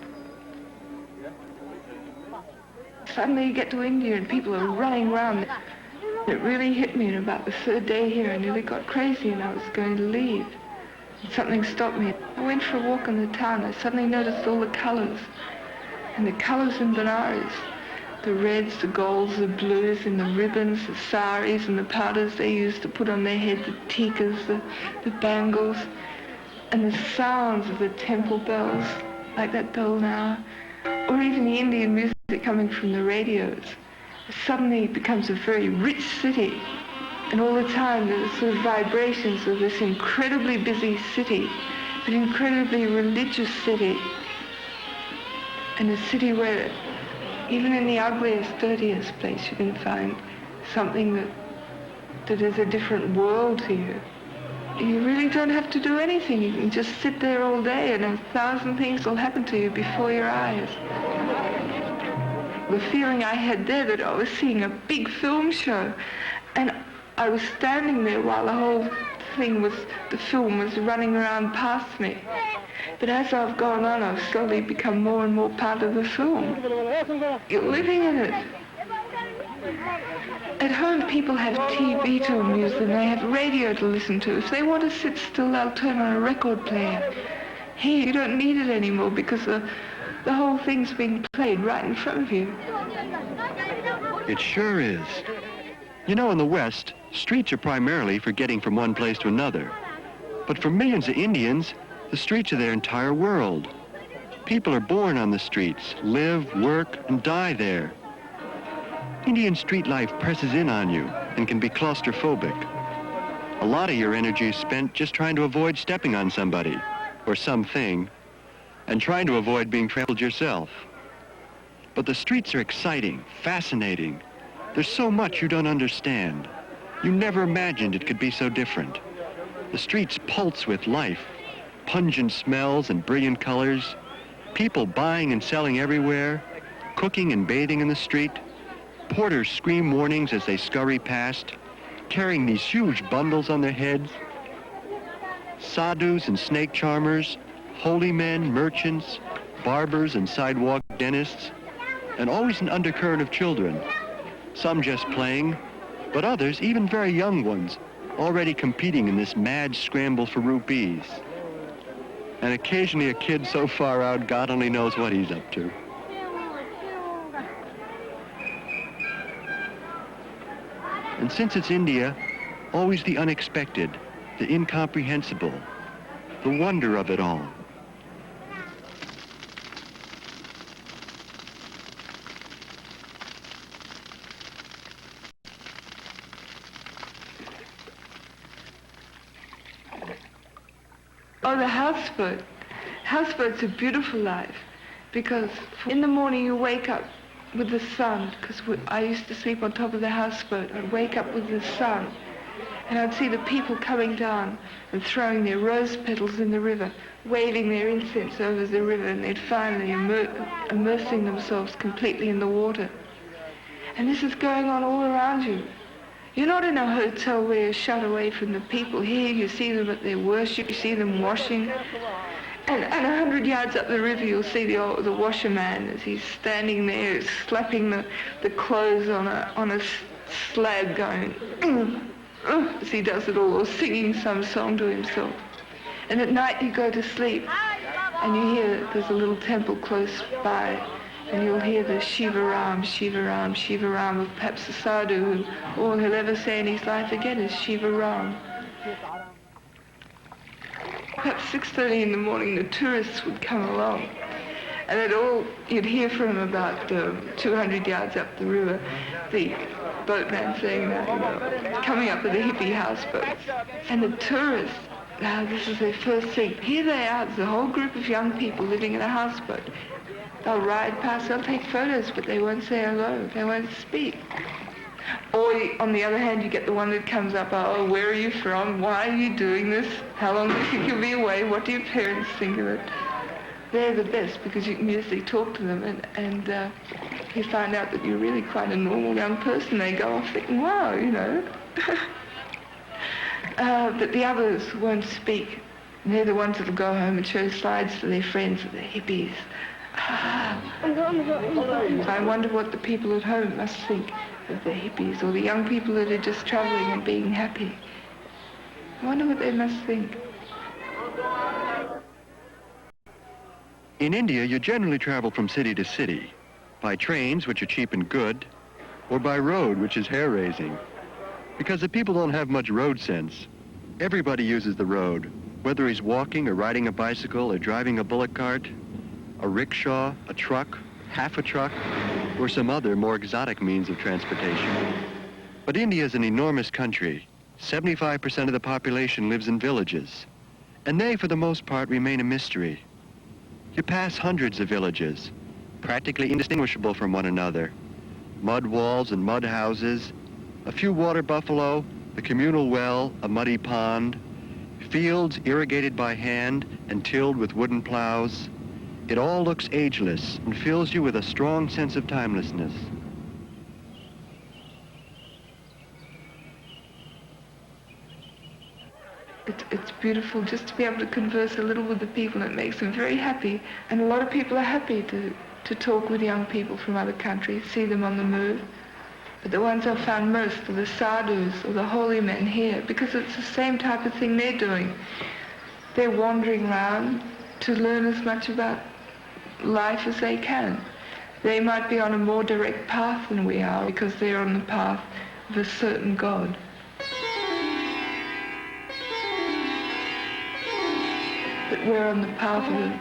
Suddenly you get to India and people are running around. It really hit me, and about the third day here I nearly got crazy and I was going to leave. And something stopped me. I went for a walk in the town. I suddenly noticed all the colors. And the colors in Benares. The reds, the golds, the blues, and the ribbons, the saris, and the powders they used to put on their head, the tikas, the bangles, and the sounds of the temple bells, like that bell now, or even the Indian music coming from the radios. Suddenly it becomes a very rich city, and all the time there's sort of vibrations of this incredibly busy city, but incredibly religious city, and a city where even in the ugliest, dirtiest place you can find something that is a different world to you. You really don't have to do anything. You can just sit there all day and 1,000 things will happen to you before your eyes. The feeling I had there that I was seeing a big film show, and I was standing there while the whole the film was running around past me. But as I've gone on, I've slowly become more and more part of the film. You're living in it. At home, people have TV to amuse them. They have radio to listen to. If they want to sit still, they'll turn on a record player. Here, you don't need it anymore because the whole thing's being played right in front of you. It sure is. You know, in the West, streets are primarily for getting from one place to another. But for millions of Indians, the streets are their entire world. People are born on the streets, live, work, and die there. Indian street life presses in on you and can be claustrophobic. A lot of your energy is spent just trying to avoid stepping on somebody or something and trying to avoid being trampled yourself. But the streets are exciting, fascinating. There's so much you don't understand. You never imagined it could be so different. The streets pulse with life, pungent smells and brilliant colors, people buying and selling everywhere, cooking and bathing in the street. Porters scream warnings as they scurry past, carrying these huge bundles on their heads. Sadhus and snake charmers, holy men, merchants, barbers and sidewalk dentists, and always an undercurrent of children. Some just playing, but others, even very young ones, already competing in this mad scramble for rupees. And occasionally a kid so far out, God only knows what he's up to. And since it's India, always the unexpected, the incomprehensible, the wonder of it all. Oh, the houseboat. Houseboat's a beautiful life because in the morning you wake up with the sun, because I used to sleep on top of the houseboat. I'd wake up with the sun and I'd see the people coming down and throwing their rose petals in the river, waving their incense over the river, and they'd finally immersing themselves completely in the water. And this is going on all around you. You're not in a hotel where you're shut away from the people. Here you see them at their worship, you see them washing. And 100 yards up the river you'll see the washerman as he's standing there slapping the clothes on a slab going, as he does it all, or singing some song to himself. And at night you go to sleep and you hear that there's a little temple close by, and you'll hear the Shiva Ram, Shiva Ram, Shiva Ram of perhaps a sadhu who all he'll ever say in his life again is Shiva Ram. Perhaps 6:30 in the morning the tourists would come along, and you'd hear from about 200 yards up the river, the boatman saying that, coming up with the hippie houseboats. And the tourists, this is their first thing. Here they are, there's a whole group of young people living in a houseboat. They'll ride past, they'll take photos, but they won't say hello, they won't speak. Or on the other hand, you get the one that comes up, oh, where are you from? Why are you doing this? How long do you think you'll be away? What do your parents think of it? They're the best because you can usually talk to them and you find out that you're really quite a normal young person. They go off thinking, wow, you know. But the others won't speak. And they're the ones that'll go home and show slides to their friends, the hippies. I wonder what the people at home must think of the hippies or the young people that are just traveling and being happy. I wonder what they must think. In India, you generally travel from city to city, by trains, which are cheap and good, or by road, which is hair-raising. Because the people don't have much road sense. Everybody uses the road, whether he's walking or riding a bicycle or driving a bullock cart, a rickshaw, a truck, half a truck, or some other more exotic means of transportation. But India is an enormous country. 75% of the population lives in villages, and they, for the most part, remain a mystery. You pass hundreds of villages, practically indistinguishable from one another. Mud walls and mud houses, a few water buffalo, the communal well, a muddy pond, fields irrigated by hand and tilled with wooden plows. It all looks ageless and fills you with a strong sense of timelessness. It's beautiful just to be able to converse a little with the people. It makes them very happy. And a lot of people are happy to talk with young people from other countries, see them on the move. But the ones I've found most are the sadhus or the holy men here, because it's the same type of thing they're doing. They're wandering around to learn as much about life as they can. They might be on a more direct path than we are because they're on the path of a certain God. But we're on the path of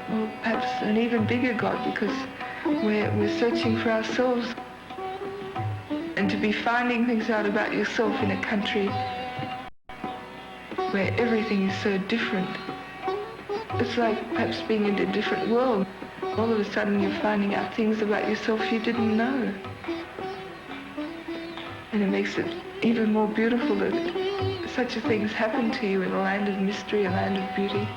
well, perhaps an even bigger God because we're searching for ourselves. And to be finding things out about yourself in a country where everything is so different, it's like perhaps being in a different world. All of a sudden you're finding out things about yourself you didn't know. And it makes it even more beautiful that such a thing's happened to you in a land of mystery, a land of beauty.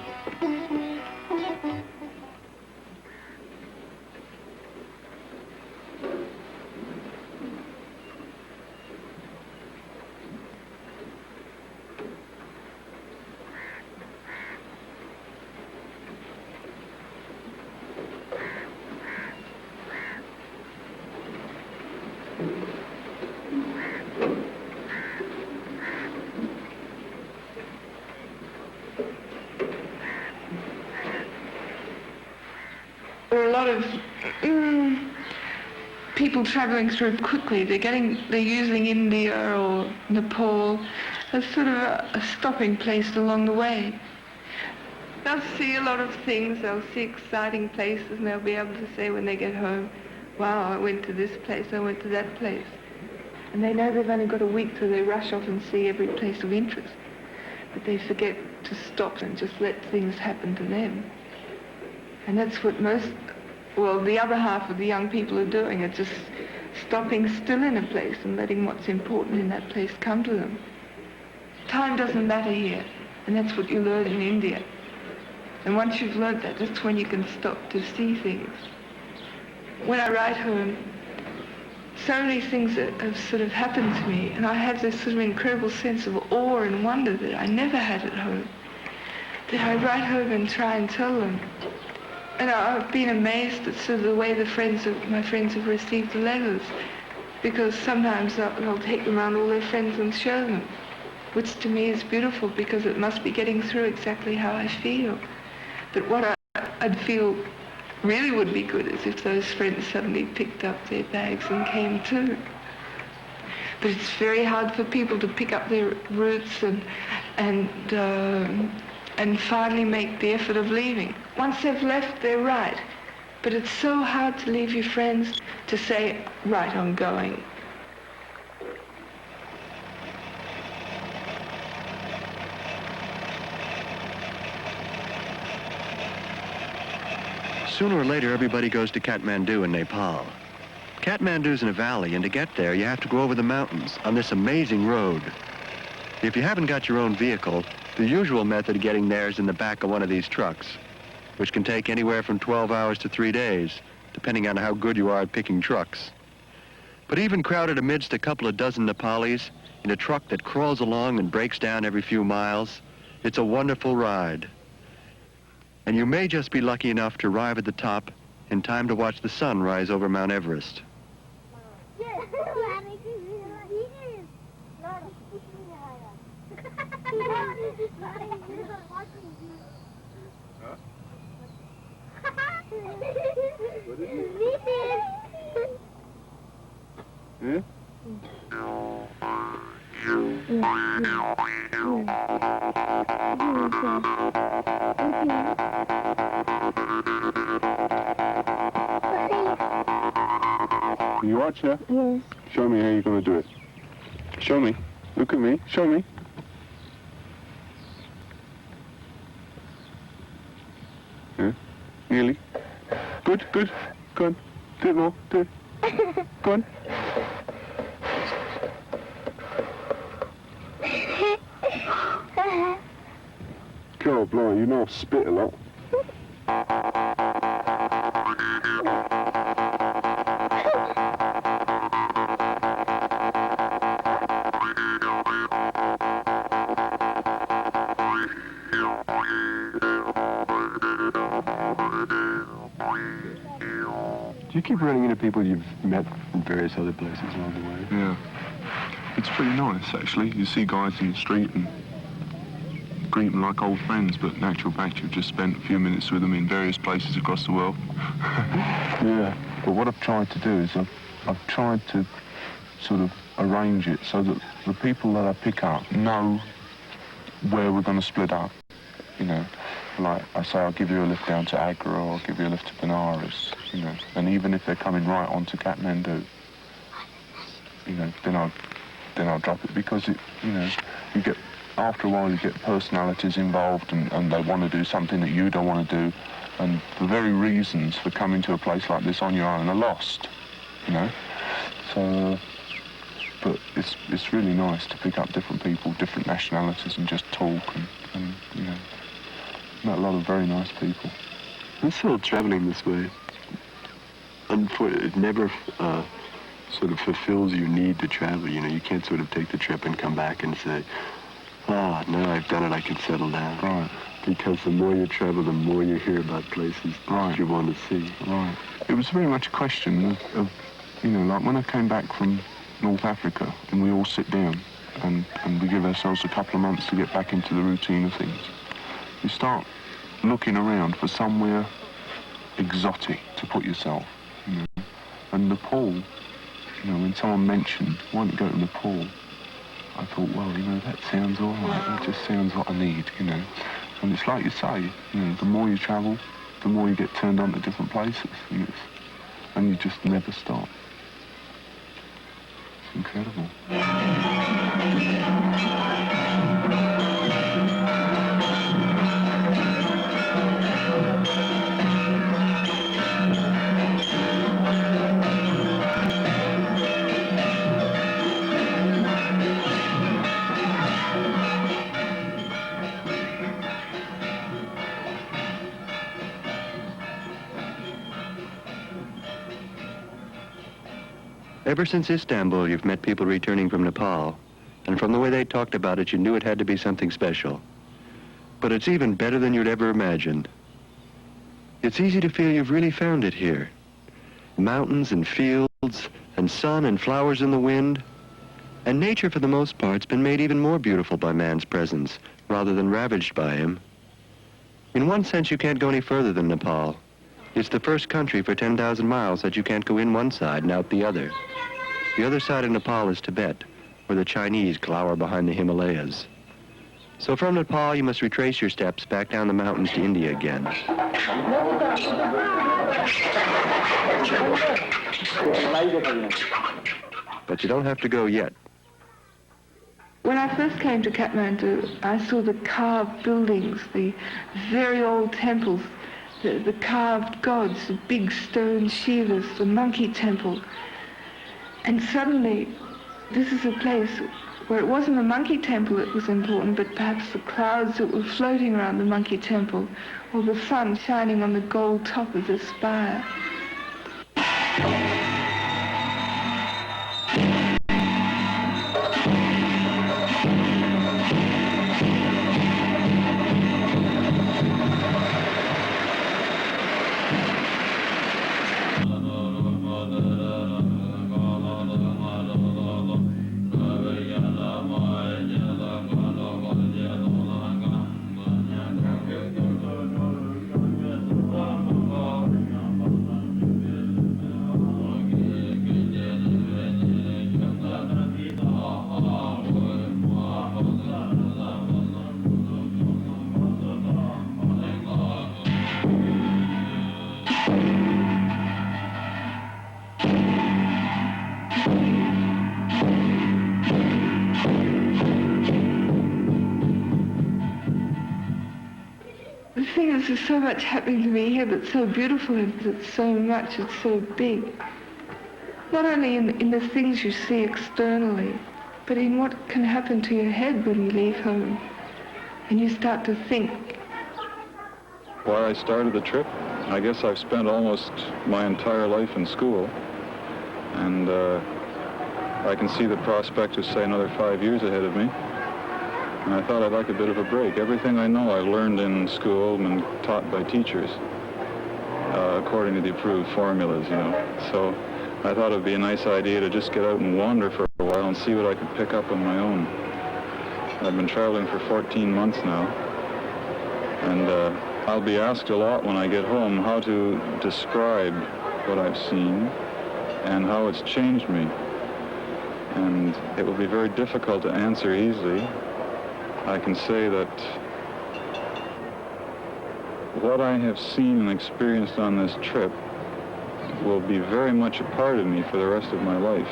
There are a lot of people traveling through quickly. They're using India or Nepal as sort of a stopping place along the way. They'll see a lot of things, they'll see exciting places, and they'll be able to say when they get home, wow, I went to this place, I went to that place. And they know they've only got a week, so they rush off and see every place of interest. But they forget to stop and just let things happen to them. And that's what the other half of the young people are doing, are just stopping still in a place and letting what's important in that place come to them. Time doesn't matter here, and that's what you learn in India. And once you've learned that, that's when you can stop to see things. When I write home, so many things have sort of happened to me, and I have this sort of incredible sense of awe and wonder that I never had at home, that I write home and try and tell them. And I've been amazed at sort of the way my friends have received the letters, because sometimes they'll take them around all their friends and show them, which to me is beautiful because it must be getting through exactly how I feel. But what I'd feel really would be good is if those friends suddenly picked up their bags and came too. But it's very hard for people to pick up their roots and finally make the effort of leaving. Once they've left, they're right. But it's so hard to leave your friends, to say, right, I'm going. Sooner or later, everybody goes to Kathmandu in Nepal. Kathmandu's in a valley, and to get there, you have to go over the mountains on this amazing road. If you haven't got your own vehicle, the usual method of getting there is in the back of one of these trucks, which can take anywhere from 12 hours to 3 days, depending on how good you are at picking trucks. But even crowded amidst a couple of dozen Nepalis, in a truck that crawls along and breaks down every few miles, it's a wonderful ride. And you may just be lucky enough to arrive at the top in time to watch the sun rise over Mount Everest. Yeah? You watch, yeah? Yes. Show me how you're going to do it. Show me. Look at me. Show me. Yeah? Nearly. Good, good. Go on. Do it more. Do it. Go on. God, blimey, you know I spit a lot. Do you keep running into people you've met in various other places along the way? Yeah. It's pretty nice, actually. You see guys in the street and greet them like old friends, but in actual fact, you've just spent a few minutes with them in various places across the world. Yeah. But what I've tried to do is I've tried to sort of arrange it so that the people that I pick up know where we're going to split up. You know, like I say, I'll give you a lift down to Agra, or I'll give you a lift to Benares, you know. And even if they're coming right on to Kathmandu, you know, then I'll drop it, because it, you know, you get, after a while you get personalities involved, and they want to do something that you don't want to do, and the very reasons for coming to a place like this on your own are lost, you know. So, but it's really nice to pick up different people, different nationalities, and just talk and you know, met a lot of very nice people. This whole traveling this way, it never sort of fulfills your need to travel. You know, you can't sort of take the trip and come back and say, now I've done it, I can settle down. Right. Because the more you travel, the more you hear about places that you want to see. Right. It was very much a question of, you know, like when I came back from North Africa, and we all sit down and we give ourselves a couple of months to get back into the routine of things, you start looking around for somewhere exotic to put yourself, you know. And Nepal, you know, when someone mentioned, why don't you go to Nepal? I thought, well, you know, that sounds all right. That just sounds what I need, you know. And it's like you say, you know, the more you travel, the more you get turned on to different places. And you just never stop. It's incredible. Ever since Istanbul, you've met people returning from Nepal, and from the way they talked about it, you knew it had to be something special. But it's even better than you'd ever imagined. It's easy to feel you've really found it here. Mountains and fields, and sun and flowers in the wind. And nature, for the most part, has been made even more beautiful by man's presence, rather than ravaged by him. In one sense, you can't go any further than Nepal. It's the first country for 10,000 miles that you can't go in one side and out the other. The other side of Nepal is Tibet, where the Chinese glower behind the Himalayas. So from Nepal, you must retrace your steps back down the mountains to India again. But you don't have to go yet. When I first came to Kathmandu, I saw the carved buildings, the very old temples, the carved gods, the big stone Shivas, the monkey temple. And suddenly, this is a place where it wasn't the monkey temple that was important, but perhaps the clouds that were floating around the monkey temple, or the sun shining on the gold top of the spire. There's so much happening to me here that's so beautiful, and it's so much, it's so big. Not only in the things you see externally, but in what can happen to your head when you leave home and you start to think. Why I started the trip? I guess I've spent almost my entire life in school, and I can see the prospect of, say, another 5 years ahead of me. And I thought I'd like a bit of a break. Everything I know I learned in school and taught by teachers, according to the approved formulas, you know. So I thought it'd be a nice idea to just get out and wander for a while and see what I could pick up on my own. I've been traveling for 14 months now, and I'll be asked a lot when I get home how to describe what I've seen and how it's changed me. And it will be very difficult to answer easily. I can say that what I have seen and experienced on this trip will be very much a part of me for the rest of my life.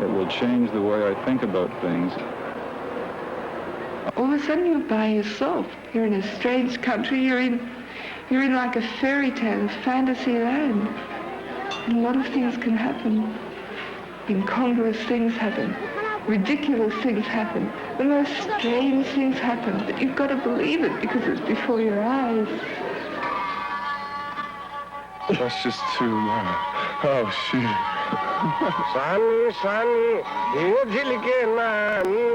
It will change the way I think about things. All of a sudden you're by yourself. You're in a strange country. You're in like a fairy tale, a fantasy land. And a lot of things can happen. Incongruous things happen. Ridiculous things happen. The most strange things happen, but you've got to believe it because it's before your eyes. That's just too much. Oh, shit. Sani, Sani, Hijilke Nani,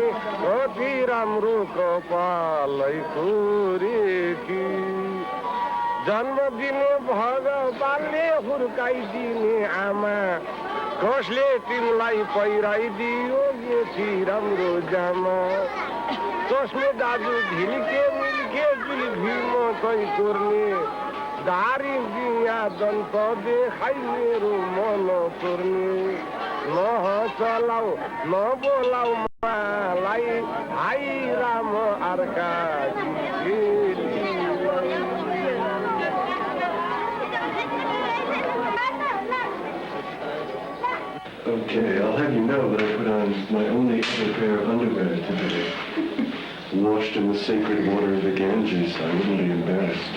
Oti Ramru Kopalai Kuriki. Janmadine Bhaga Pale Hurkai Ama. Kosle Timlai Pairai Dio Yeti Ramru Jama. Tosme Dadu Hilike Milke Juli Bhimo Koi Kurni. Dari Diya Dantode Hai Meru Mono Kurni. No Chalau, no Bolau Malai, Hai Ram Arka. Okay, I'll have you know that I put on my only other pair of underwear today. Washed in the sacred water of the Ganges, I wouldn't be embarrassed.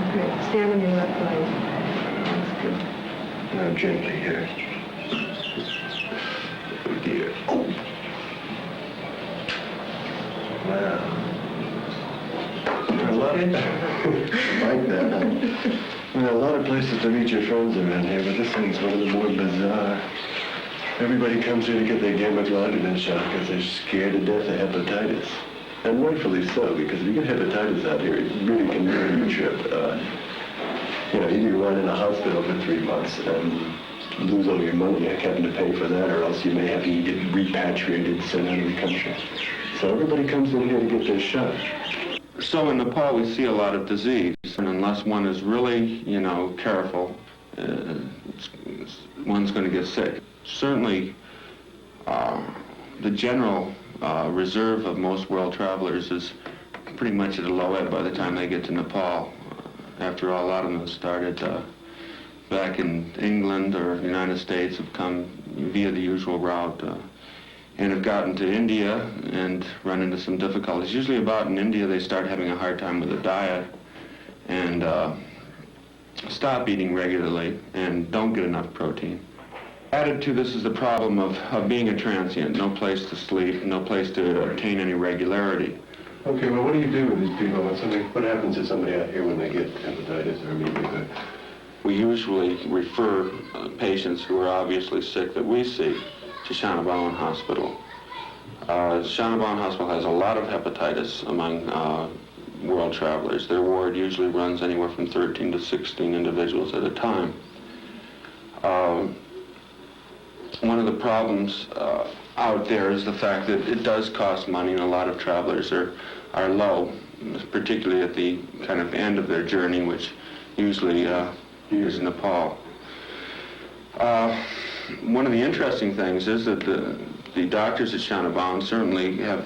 Okay, stand on your left leg. That's good. Now gently here. Oh dear. Oh! Wow. There are a lot of... like that. There are a lot of places to meet your friends around here, but this thing's one of the more bizarre. Everybody comes here to get their gamma globulin shot because they're scared to death of hepatitis. And rightfully so, because if you get hepatitis out here, it really can ruin your trip. You know, you run in a hospital for 3 months and lose all your money having to pay for that, or else you may have to get repatriated, sent out of the country. So everybody comes in here to get their shot. So in Nepal, we see a lot of disease, and unless one is really, you know, careful, one's going to get sick. Certainly, the general reserve of most world travelers is pretty much at a low ebb by the time they get to Nepal. After all, a lot of them have started back in England or the United States, have come via the usual route, and have gotten to India and run into some difficulties. Usually about in India, they start having a hard time with the diet and stop eating regularly and don't get enough protein. Added to this is the problem of being a transient, no place to sleep, no place to obtain any regularity. Okay, well, what do you do with these people? What happens to somebody out here when they get hepatitis or amoeba? We usually refer patients who are obviously sick that we see to Shanabon Hospital. Shanabon Hospital has a lot of hepatitis among world travelers. Their ward usually runs anywhere from 13 to 16 individuals at a time. One of the problems out there is the fact that it does cost money, and a lot of travelers are low, particularly at the kind of end of their journey, which usually is Nepal. One of the interesting things is that the doctors at Shanabon certainly have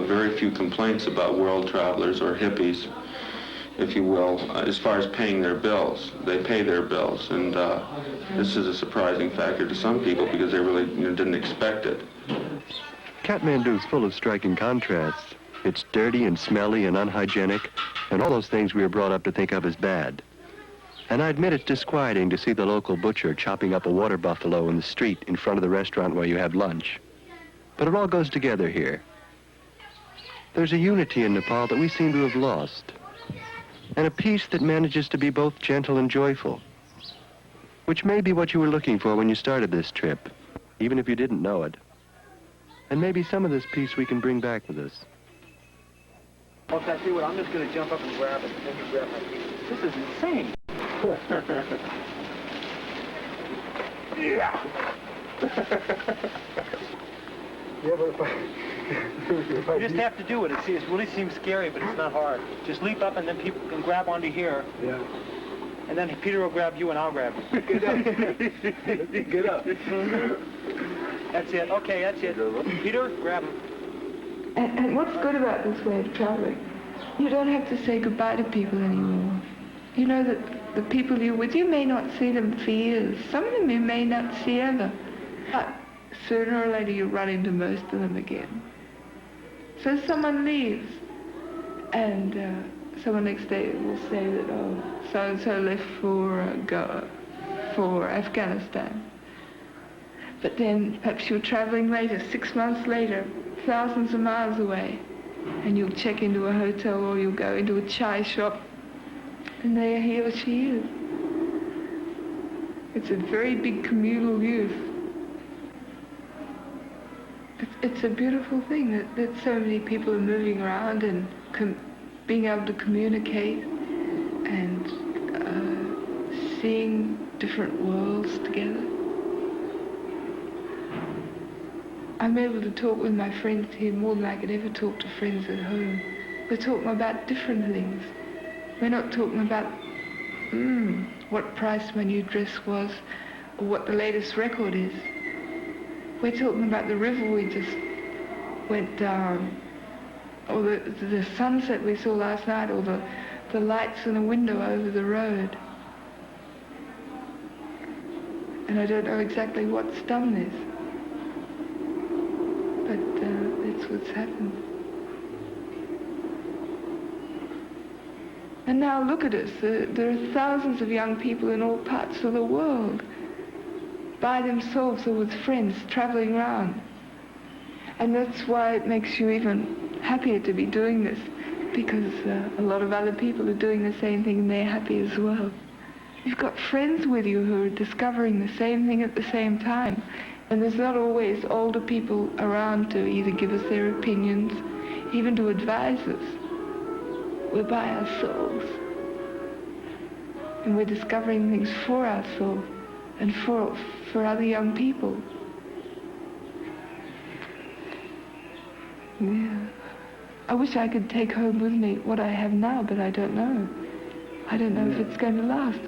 very few complaints about world travelers or hippies, if you will, as far as paying their bills. They pay their bills, and this is a surprising factor to some people because they really didn't expect it. Kathmandu's full of striking contrasts. It's dirty and smelly and unhygienic, and all those things we were brought up to think of as bad. And I admit it's disquieting to see the local butcher chopping up a water buffalo in the street in front of the restaurant where you have lunch. But it all goes together here. There's a unity in Nepal that we seem to have lost, and a peace that manages to be both gentle and joyful, which may be what you were looking for when you started this trip, even if you didn't know it. And maybe some of this peace we can bring back with us. Well, I see what, I'm just going to jump up and grab it. Let me grab my piece. This is insane. Yeah. Yeah, but if I you just have to do it. It really seems scary, but it's not hard. Just leap up, and then people can grab onto here. Yeah. And then Peter will grab you, and I'll grab you. Get up. Get up. That's it. Okay, that's it. Peter, grab him. And what's good about this way of traveling? You don't have to say goodbye to people anymore. You know that the people you're with, you may not see them for years. Some of them you may not see ever. But sooner or later you run into most of them again. So someone leaves, and someone next day will say that, oh, so-and-so left for Afghanistan. But then perhaps you're traveling later, 6 months later, thousands of miles away, and you'll check into a hotel or you'll go into a chai shop, and there he or she is. It's a very big communal youth. It's a beautiful thing that so many people are moving around and being able to communicate and seeing different worlds together. I'm able to talk with my friends here more than I could ever talk to friends at home. We're talking about different things. We're not talking about what price my new dress was or what the latest record is. We're talking about the river we just went down, or the sunset we saw last night, or the lights in the window over the road. And I don't know exactly what's done this, but that's what's happened. And now look at us. There are thousands of young people in all parts of the world, by themselves or with friends, traveling around. And that's why it makes you even happier to be doing this, because a lot of other people are doing the same thing and they're happy as well. You've got friends with you who are discovering the same thing at the same time, and there's not always older people around to either give us their opinions, even to advise us. We're by ourselves, and we're discovering things for ourselves and for other young people. Yeah. I wish I could take home with me what I have now, but I don't know. I don't know if it's going to last.